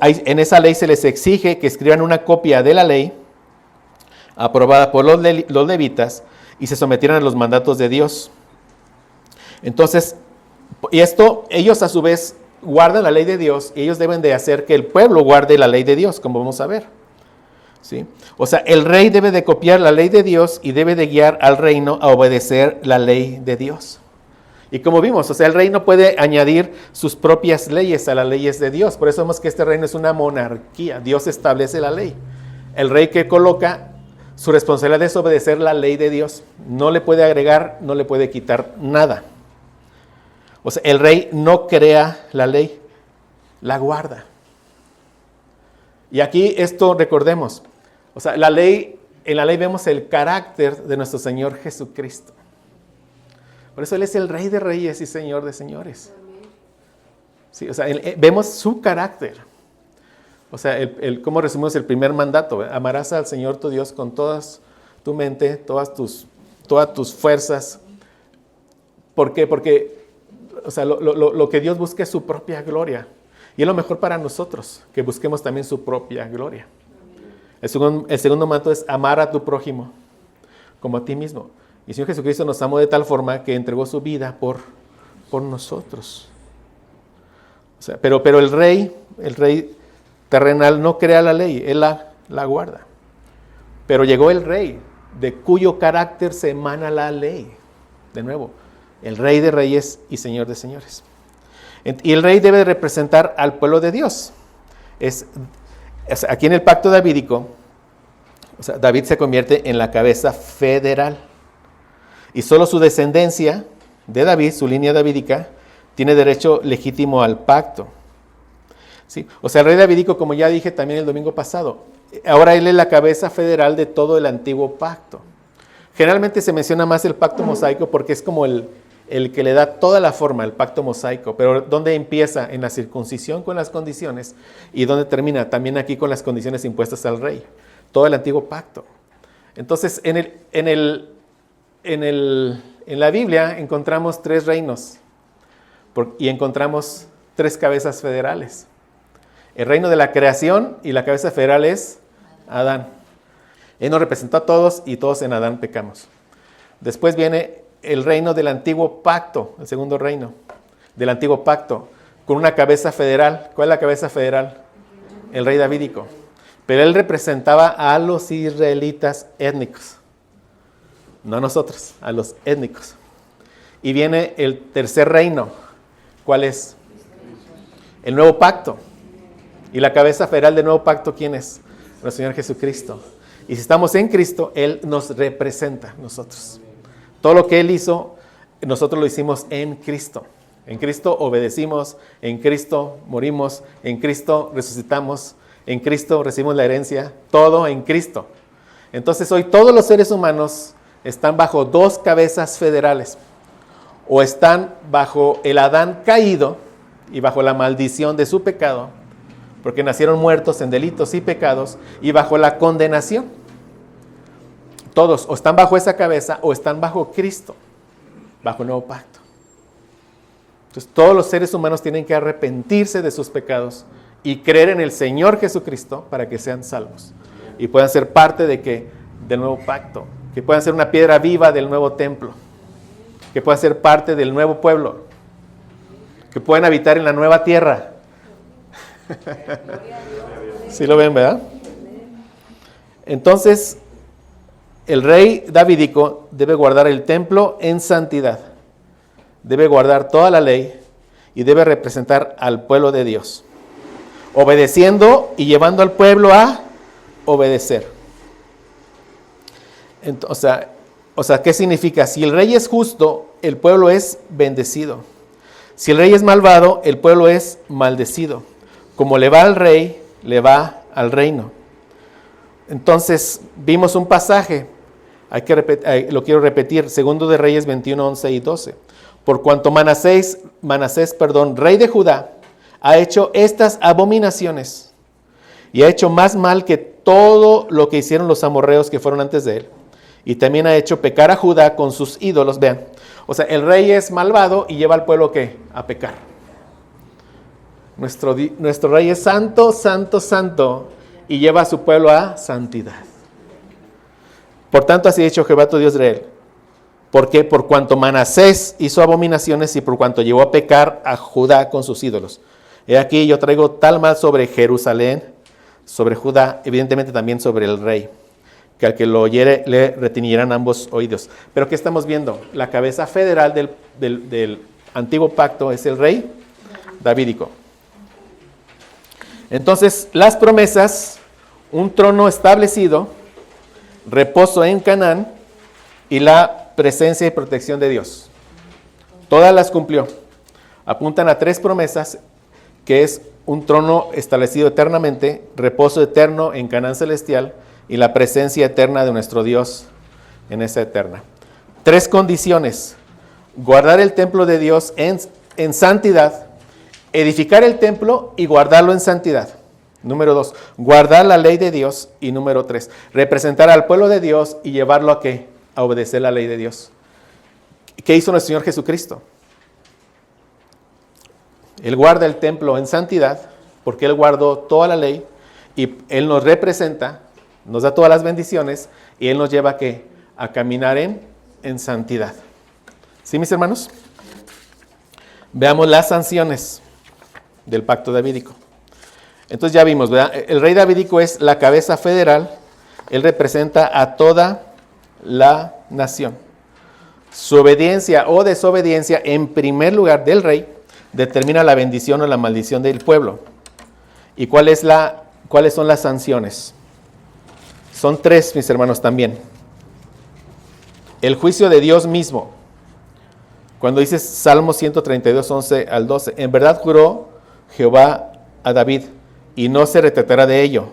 Speaker 1: En esa ley se les exige que escriban una copia de la ley aprobada por los levitas y se sometieran a los mandatos de Dios. Entonces, ellos a su vez guardan la ley de Dios y ellos deben de hacer que el pueblo guarde la ley de Dios, como vamos a ver. ¿Sí? O sea, el rey debe de copiar la ley de Dios y debe de guiar al reino a obedecer la ley de Dios. Y como vimos, o sea, el rey no puede añadir sus propias leyes a las leyes de Dios. Por eso vemos que este reino es una monarquía. Dios establece la ley. El rey que coloca, su responsabilidad es obedecer la ley de Dios. No le puede agregar, no le puede quitar nada. O sea, el rey no crea la ley, la guarda. Y aquí esto recordemos. O sea, en la ley vemos el carácter de nuestro Señor Jesucristo. Por eso Él es el Rey de Reyes y Señor de Señores. Sí, o sea, vemos su carácter. O sea, ¿cómo resumimos el primer mandato? Amarás al Señor tu Dios con toda tu mente, todas tus fuerzas. ¿Por qué? Porque o sea, lo que Dios busca es su propia gloria. Y es lo mejor para nosotros, que busquemos también su propia gloria. El segundo mandato es amar a tu prójimo como a ti mismo. Y el Señor Jesucristo nos amó de tal forma que entregó su vida por nosotros. O sea, pero el rey terrenal no crea la ley, Él la guarda. Pero llegó el rey, de cuyo carácter se emana la ley. De nuevo, el Rey de Reyes y Señor de Señores. Y el rey debe representar al pueblo de Dios. Aquí en el pacto davídico, o sea, David se convierte en la cabeza federal. Y solo su descendencia de David, su línea davídica, tiene derecho legítimo al pacto. ¿Sí? O sea, el rey davídico, como ya dije también el domingo pasado, ahora él es la cabeza federal de todo el antiguo pacto. Generalmente se menciona más el pacto mosaico porque es como el que le da toda la forma, el pacto mosaico. Pero ¿dónde empieza? En la circuncisión con las condiciones. ¿Y dónde termina? También aquí con las condiciones impuestas al rey. Todo el antiguo pacto. Entonces, en la Biblia encontramos 3 reinos y encontramos 3 cabezas federales. El reino de la creación y la cabeza federal es Adán. Él nos representó a todos y todos en Adán pecamos. Después viene el reino del antiguo pacto, el segundo reino del antiguo pacto, con una cabeza federal. ¿Cuál es la cabeza federal? El rey davídico. Pero él representaba a los israelitas étnicos. No a nosotros, a los étnicos. Y viene el tercer reino. ¿Cuál es? El nuevo pacto. Y la cabeza federal del nuevo pacto, ¿quién es? El Señor Jesucristo. Y si estamos en Cristo, Él nos representa nosotros. Todo lo que Él hizo, nosotros lo hicimos en Cristo. En Cristo obedecimos, en Cristo morimos, en Cristo resucitamos, en Cristo recibimos la herencia, todo en Cristo. Entonces hoy todos los seres humanos están bajo 2 cabezas federales. O están bajo el Adán caído y bajo la maldición de su pecado, porque nacieron muertos en delitos y pecados, y bajo la condenación. Todos o están bajo esa cabeza o están bajo Cristo, bajo el nuevo pacto. Entonces todos los seres humanos tienen que arrepentirse de sus pecados y creer en el Señor Jesucristo para que sean salvos y puedan ser parte del nuevo pacto, que puedan ser una piedra viva del nuevo templo, que puedan ser parte del nuevo pueblo, que puedan habitar en la nueva tierra. ¿Sí lo ven, verdad? Entonces, el rey davídico debe guardar el templo en santidad, debe guardar toda la ley y debe representar al pueblo de Dios, obedeciendo y llevando al pueblo a obedecer. O sea, ¿qué significa? Si el rey es justo, el pueblo es bendecido. Si el rey es malvado, el pueblo es maldecido. Como le va al rey, le va al reino. Entonces, vimos un pasaje, lo quiero repetir, 2 de Reyes 21, 11 y 12. Por cuanto Manasés, rey de Judá, ha hecho estas abominaciones y ha hecho más mal que todo lo que hicieron los amorreos que fueron antes de él. Y también ha hecho pecar a Judá con sus ídolos. Vean, o sea, el rey es malvado y lleva al pueblo ¿qué? A pecar. Nuestro rey es santo, santo, santo y lleva a su pueblo a santidad. Por tanto, así ha dicho Jehová tu Dios de Israel. Porque por cuanto Manasés hizo abominaciones y por cuanto llevó a pecar a Judá con sus ídolos. He aquí yo traigo tal mal sobre Jerusalén, sobre Judá, evidentemente también sobre el rey, que al que lo oyere le retiñirán ambos oídos. Pero ¿qué estamos viendo? La cabeza federal del antiguo pacto es el rey davídico. Entonces, las promesas, un trono establecido, reposo en Canaán y la presencia y protección de Dios. Todas las cumplió. Apuntan a 3 promesas, que es un trono establecido eternamente, reposo eterno en Canaán celestial y la presencia eterna de nuestro Dios en esa eterna. 3 condiciones: guardar el templo de Dios en santidad, edificar el templo y guardarlo en santidad. Número 2, guardar la ley de Dios. Y número 3, representar al pueblo de Dios y llevarlo a ¿qué? A obedecer la ley de Dios. ¿Qué hizo nuestro Señor Jesucristo? Él guarda el templo en santidad porque Él guardó toda la ley y Él nos representa, nos da todas las bendiciones y Él nos lleva ¿a qué? A caminar en santidad. ¿Sí, mis hermanos? Veamos las sanciones del pacto davídico. Entonces ya vimos, ¿verdad? El rey davídico es la cabeza federal. Él representa a toda la nación. Su obediencia o desobediencia en primer lugar del rey determina la bendición o la maldición del pueblo. ¿Y cuáles son las sanciones? Son 3, mis hermanos, también. el juicio de Dios mismo. Cuando dice Salmo 132, 11 al 12, en verdad juró Jehová a David, y no se retratará de ello.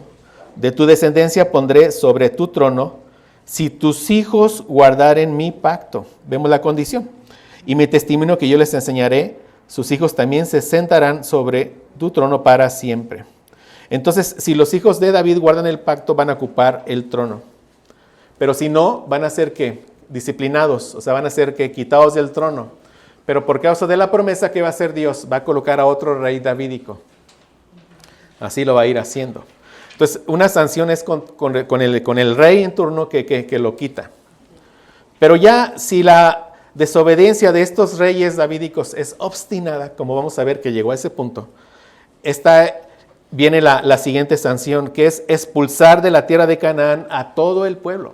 Speaker 1: De tu descendencia pondré sobre tu trono, si tus hijos guardaren mi pacto. Vemos la condición. Y mi testimonio que yo les enseñaré, sus hijos también se sentarán sobre tu trono para siempre. Entonces, si los hijos de David guardan el pacto, van a ocupar el trono. Pero si no, van a ser ¿qué? Disciplinados, o sea, van a ser ¿qué? Quitados del trono. Pero por causa de la promesa que va a hacer Dios, va a colocar a otro rey davídico. Así lo va a ir haciendo. Entonces, una sanción es con el rey en turno que lo quita. Pero ya si la desobediencia de estos reyes davídicos es obstinada, como vamos a ver que llegó a ese punto, viene la siguiente sanción, que es expulsar de la tierra de Canaán a todo el pueblo.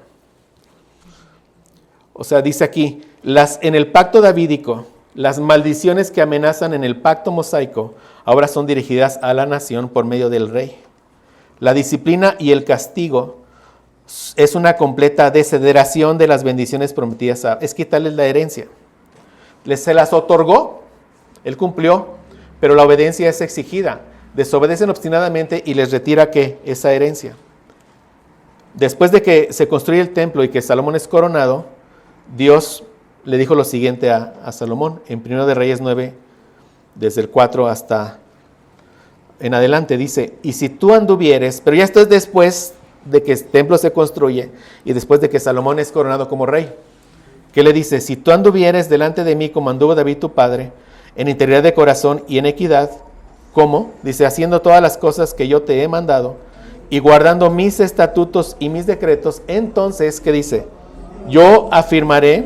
Speaker 1: O sea, dice aquí, en el pacto davídico, las maldiciones que amenazan en el pacto mosaico, ahora son dirigidas a la nación por medio del rey. La disciplina y el castigo es una completa desheredación de las bendiciones prometidas. Es quitarles la herencia. Se las otorgó, él cumplió, pero la obediencia es exigida. Desobedecen obstinadamente y les retira ¿qué? Esa herencia. Después de que se construye el templo y que Salomón es coronado, Dios le dijo lo siguiente a Salomón en 1 de Reyes 9, desde el 4 hasta en adelante, dice, y si tú anduvieres, pero ya esto es después de que el templo se construye y después de que Salomón es coronado como rey. ¿Qué le dice? Si tú anduvieres delante de mí como anduvo David tu padre, en integridad de corazón y en equidad, ¿cómo? Dice, haciendo todas las cosas que yo te he mandado y guardando mis estatutos y mis decretos, entonces, ¿qué dice? Yo afirmaré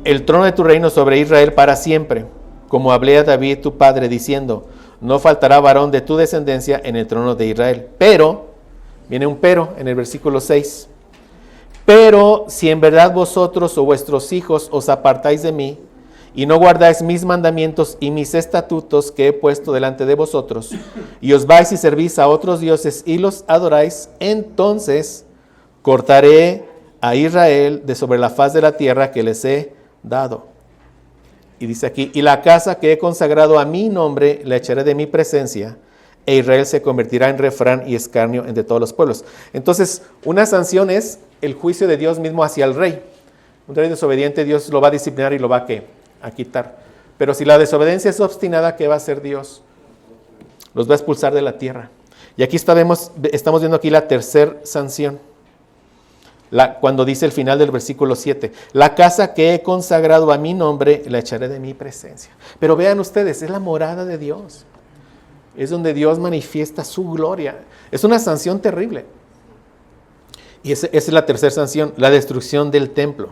Speaker 1: el trono de tu reino sobre Israel para siempre, como hablé a David tu padre, diciendo, no faltará varón de tu descendencia en el trono de Israel. Pero, viene un pero en el versículo 6, pero si en verdad vosotros o vuestros hijos os apartáis de mí, y no guardáis mis mandamientos y mis estatutos que he puesto delante de vosotros, y os vais y servís a otros dioses y los adoráis, entonces cortaré a Israel de sobre la faz de la tierra que les he dado. Y dice aquí, y la casa que he consagrado a mi nombre la echaré de mi presencia, e Israel se convertirá en refrán y escarnio entre todos los pueblos. Entonces, una sanción es el juicio de Dios mismo hacia el rey. Un rey desobediente, Dios lo va a disciplinar y lo va a quitar. Pero si la desobediencia es obstinada, ¿qué va a hacer Dios? Los va a expulsar de la tierra. Y aquí estamos viendo aquí la tercera sanción. Cuando dice el final del versículo 7, la casa que he consagrado a mi nombre, la echaré de mi presencia. Pero vean ustedes, es la morada de Dios. Es donde Dios manifiesta su gloria. Es una sanción terrible. Y esa es la tercera sanción, la destrucción del templo.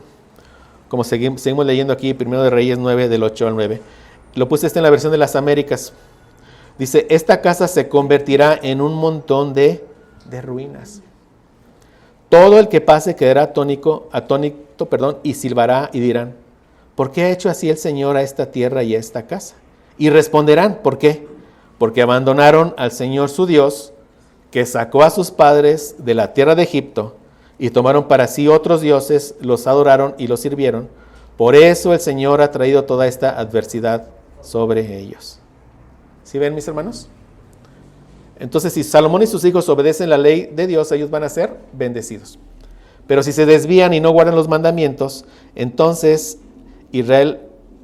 Speaker 1: Como seguimos leyendo aquí, 1 de Reyes 9, del 8 al 9. Lo puse en la versión de las Américas. Dice, esta casa se convertirá en un montón de ruinas. Todo el que pase quedará atónito, y silbará y dirán, ¿por qué ha hecho así el Señor a esta tierra y a esta casa? Y responderán, ¿por qué? Porque abandonaron al Señor su Dios, que sacó a sus padres de la tierra de Egipto, y tomaron para sí otros dioses, los adoraron y los sirvieron. Por eso el Señor ha traído toda esta adversidad sobre ellos. ¿Sí ven, mis hermanos? Entonces, si Salomón y sus hijos obedecen la ley de Dios, ellos van a ser bendecidos. Pero si se desvían y no guardan los mandamientos, entonces Israel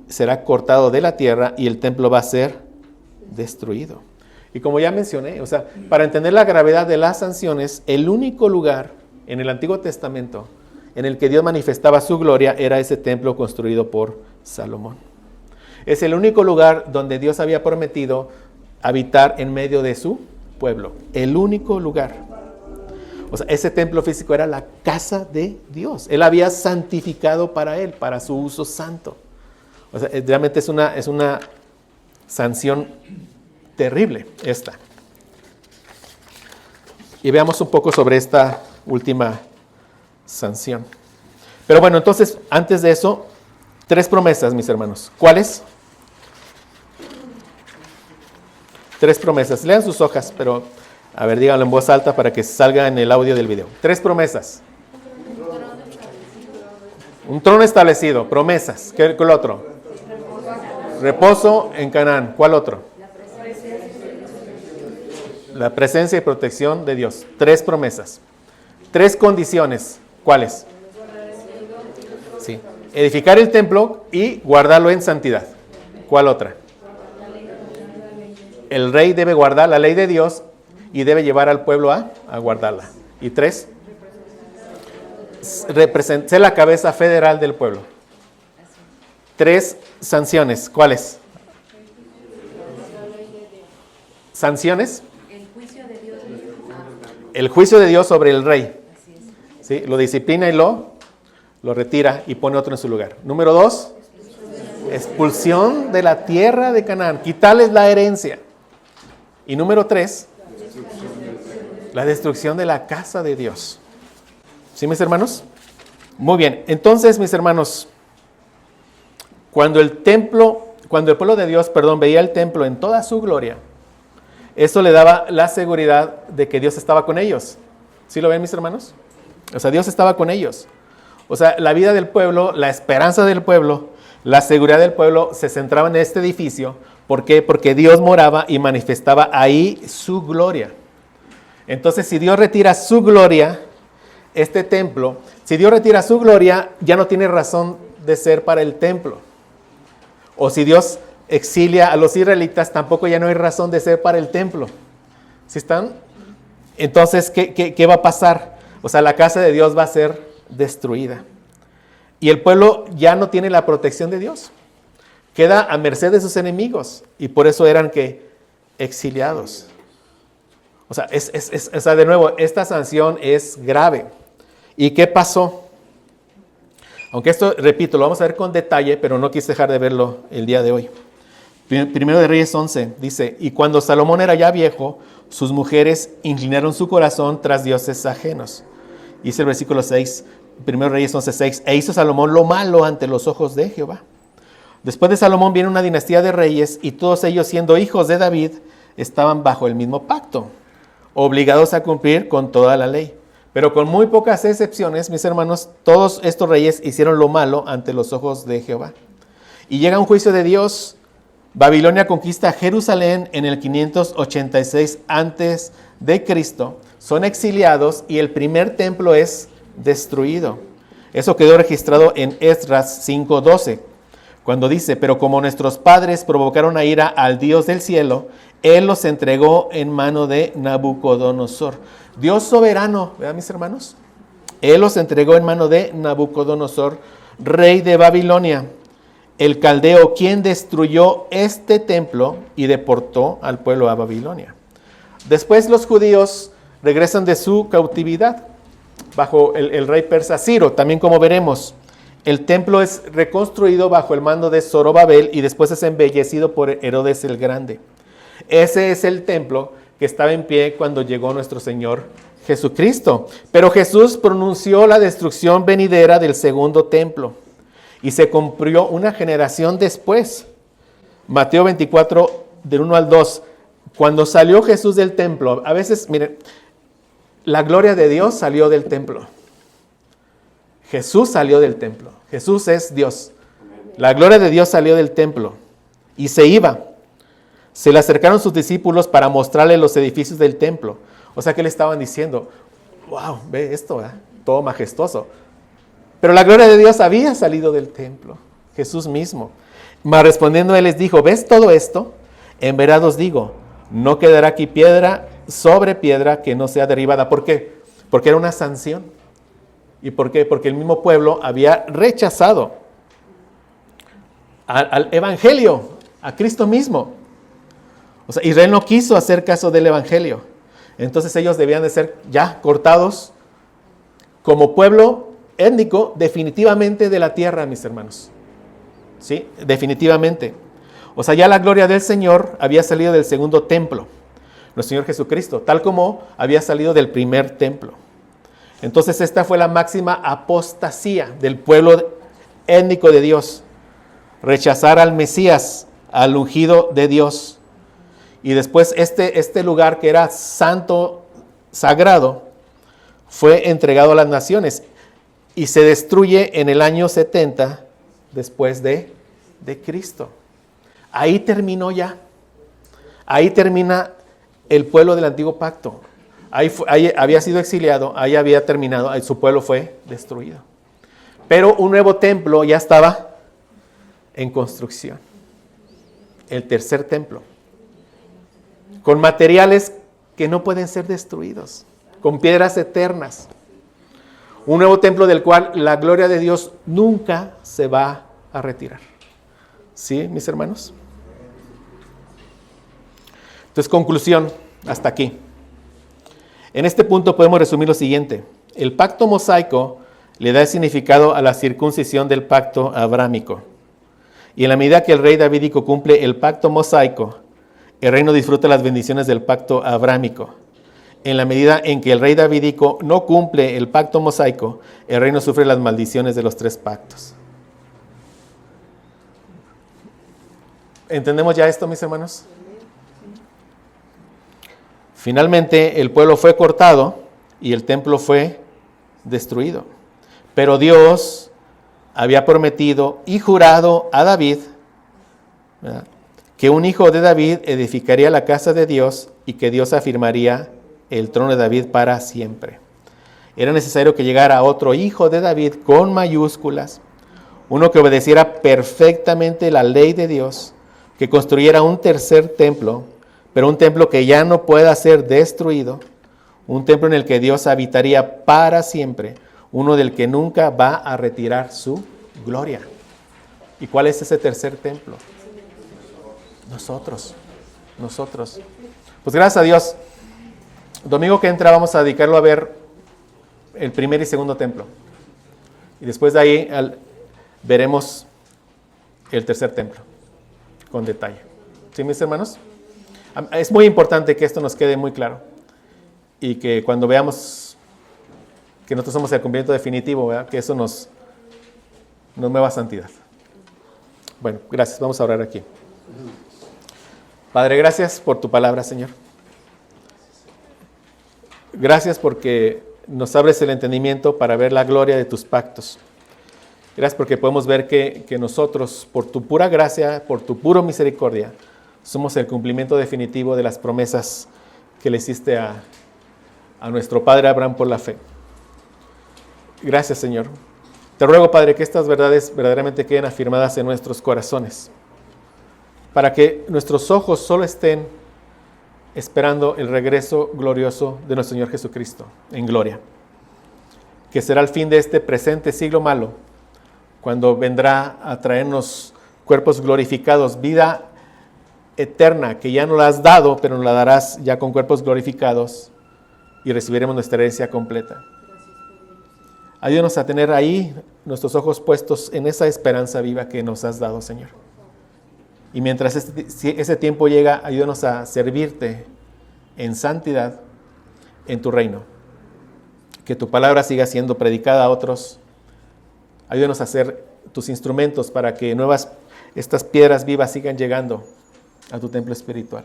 Speaker 1: será cortado de la tierra y el templo va a ser destruido. Y como ya mencioné, o sea, para entender la gravedad de las sanciones, el único lugar en el Antiguo Testamento en el que Dios manifestaba su gloria era ese templo construido por Salomón. Es el único lugar donde Dios había prometido habitar en medio de su pueblo. El único lugar. O sea, ese templo físico era la casa de Dios. Él había santificado para él, para su uso santo. O sea, realmente es una sanción terrible esta. Y veamos un poco sobre esta última sanción. Pero bueno, entonces, antes de eso, 3 promesas, mis hermanos. ¿Cuáles? 3 promesas. Lean sus hojas, pero a ver, díganlo en voz alta para que salga en el audio del video. 3 promesas. Un trono establecido, promesas. ¿Qué el otro? Reposo en Canaán. ¿Cuál otro? La presencia y protección de Dios. 3 promesas. 3 condiciones. ¿Cuáles? Sí. Edificar el templo y guardarlo en santidad. ¿Cuál otra? El rey debe guardar la ley de Dios y debe llevar al pueblo a guardarla. Y 3, ser la cabeza federal del pueblo. 3 sanciones. ¿Cuáles? ¿Sanciones?
Speaker 2: El juicio de Dios.
Speaker 1: El juicio de Dios sobre el rey. ¿Sí? Lo disciplina y lo retira y pone otro en su lugar. Número 2, expulsión de la tierra de Canaán. Quitarles la herencia. Y número 3, la destrucción de la casa de Dios. ¿Sí, mis hermanos? Muy bien. Entonces, mis hermanos, cuando el pueblo de Dios, veía el templo en toda su gloria, eso le daba la seguridad de que Dios estaba con ellos. ¿Sí lo ven, mis hermanos? O sea, Dios estaba con ellos. O sea, la vida del pueblo, la esperanza del pueblo, la seguridad del pueblo se centraba en este edificio. ¿Por qué? Porque Dios moraba y manifestaba ahí su gloria. Entonces, si Dios retira su gloria, este templo, si Dios retira su gloria, ya no tiene razón de ser para el templo. O si Dios exilia a los israelitas, tampoco ya no hay razón de ser para el templo. ¿Sí están? Entonces, ¿qué va a pasar? O sea, la casa de Dios va a ser destruida. Y el pueblo ya no tiene la protección de Dios. Queda a merced de sus enemigos. Y por eso eran exiliados. O sea, de nuevo, esta sanción es grave. ¿Y qué pasó? Aunque esto, repito, lo vamos a ver con detalle, pero no quise dejar de verlo el día de hoy. Primero de Reyes 11 dice, y cuando Salomón era ya viejo, sus mujeres inclinaron su corazón tras dioses ajenos. Dice el versículo 6, Primero de Reyes 11:6, e hizo Salomón lo malo ante los ojos de Jehová. Después de Salomón viene una dinastía de reyes y todos ellos, siendo hijos de David, estaban bajo el mismo pacto, obligados a cumplir con toda la ley. Pero con muy pocas excepciones, mis hermanos, todos estos reyes hicieron lo malo ante los ojos de Jehová. Y llega un juicio de Dios. Babilonia conquista Jerusalén en el 586 antes de Cristo. Son exiliados y el primer templo es destruido. Eso quedó registrado en Esdras 5:12, cuando dice, pero como nuestros padres provocaron a ira al Dios del cielo, Él los entregó en mano de Nabucodonosor. Dios soberano, ¿verdad, mis hermanos? Él los entregó en mano de Nabucodonosor, rey de Babilonia, el caldeo, quien destruyó este templo y deportó al pueblo a Babilonia. Después los judíos regresan de su cautividad bajo el rey persa Ciro. También, como veremos, el templo es reconstruido bajo el mando de Zorobabel y después es embellecido por Herodes el Grande. Ese es el templo que estaba en pie cuando llegó nuestro Señor Jesucristo. Pero Jesús pronunció la destrucción venidera del segundo templo y se cumplió una generación después. Mateo 24, del 1 al 2. Cuando salió Jesús del templo, a veces, miren, la gloria de Dios salió del templo. Jesús salió del templo. Jesús es Dios. La gloria de Dios salió del templo y se iba. Se le acercaron sus discípulos para mostrarle los edificios del templo. O sea que le estaban diciendo, wow, ve esto, ¿verdad? Todo majestuoso. Pero la gloria de Dios había salido del templo, Jesús mismo. Mas respondiendo él les dijo, ¿ves todo esto? En verdad os digo, no quedará aquí piedra sobre piedra que no sea derribada. ¿Por qué? Porque era una sanción. ¿Y por qué? Porque el mismo pueblo había rechazado al evangelio, a Cristo mismo. O sea, Israel no quiso hacer caso del evangelio. Entonces ellos debían de ser ya cortados como pueblo étnico definitivamente de la tierra, mis hermanos. ¿Sí? Definitivamente. O sea, ya la gloria del Señor había salido del segundo templo, nuestro Señor Jesucristo, tal como había salido del primer templo. Entonces esta fue la máxima apostasía del pueblo étnico de Dios. Rechazar al Mesías, al ungido de Dios. Y después este lugar que era santo, sagrado, fue entregado a las naciones. y se destruye en el año 70 después de Cristo. Ahí terminó ya. Ahí termina el pueblo del antiguo pacto. Ahí había sido exiliado, ahí había terminado, ahí su pueblo fue destruido. Pero un nuevo templo ya estaba en construcción. El tercer templo. Con materiales que no pueden ser destruidos. Con piedras eternas. Un nuevo templo del cual la gloria de Dios nunca se va a retirar. ¿Sí, mis hermanos? Entonces, conclusión, hasta aquí. En este punto podemos resumir lo siguiente. El pacto mosaico le da el significado a la circuncisión del pacto abrámico. Y en la medida que el rey davídico cumple el pacto mosaico, el reino disfruta las bendiciones del pacto abrámico. En la medida en que el rey davídico no cumple el pacto mosaico, el reino sufre las maldiciones de los tres pactos. ¿Entendemos ya esto, mis hermanos? Finalmente, el pueblo fue cortado y el templo fue destruido. Pero Dios había prometido y jurado a David, ¿verdad?, que un hijo de David edificaría la casa de Dios y que Dios afirmaría el trono de David para siempre. Era necesario que llegara otro hijo de David con mayúsculas, uno que obedeciera perfectamente la ley de Dios, que construyera un tercer templo, pero un templo que ya no pueda ser destruido, un templo en el que Dios habitaría para siempre, uno del que nunca va a retirar su gloria. ¿Y cuál es ese tercer templo? Nosotros. Pues gracias a Dios. Domingo que entra vamos a dedicarlo a ver el primer y segundo templo. Y después de ahí veremos el tercer templo con detalle. ¿Sí, mis hermanos? Es muy importante que esto nos quede muy claro y que cuando veamos que nosotros somos el cumplimiento definitivo, ¿verdad?, que eso nos mueva a santidad. Bueno, gracias. Vamos a orar aquí. Padre, gracias por tu palabra, Señor. Gracias porque nos abres el entendimiento para ver la gloria de tus pactos. Gracias porque podemos ver que nosotros, por tu pura gracia, por tu pura misericordia, somos el cumplimiento definitivo de las promesas que le hiciste a nuestro padre Abraham por la fe. Gracias, Señor. Te ruego, Padre, que estas verdades verdaderamente queden afirmadas en nuestros corazones, para que nuestros ojos solo estén esperando el regreso glorioso de nuestro Señor Jesucristo en gloria, que será el fin de este presente siglo malo, cuando vendrá a traernos cuerpos glorificados, vida eterna, que ya no la has dado, pero nos la darás ya con cuerpos glorificados y recibiremos nuestra herencia completa. Ayúdanos a tener ahí nuestros ojos puestos en esa esperanza viva que nos has dado, Señor. Y mientras ese tiempo llega, ayúdanos a servirte en santidad en tu reino. Que tu palabra siga siendo predicada a otros. Ayúdanos a ser tus instrumentos para que estas piedras vivas sigan llegando a tu templo espiritual.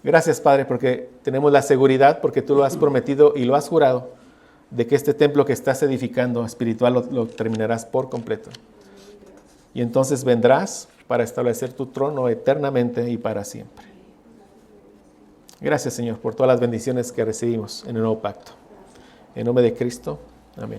Speaker 1: Gracias, Padre, porque tenemos la seguridad, porque tú lo has prometido y lo has jurado, de que este templo que estás edificando espiritual lo terminarás por completo. Y entonces vendrás para establecer tu trono eternamente y para siempre. Gracias, Señor, por todas las bendiciones que recibimos en el nuevo pacto. En nombre de Cristo. Amén.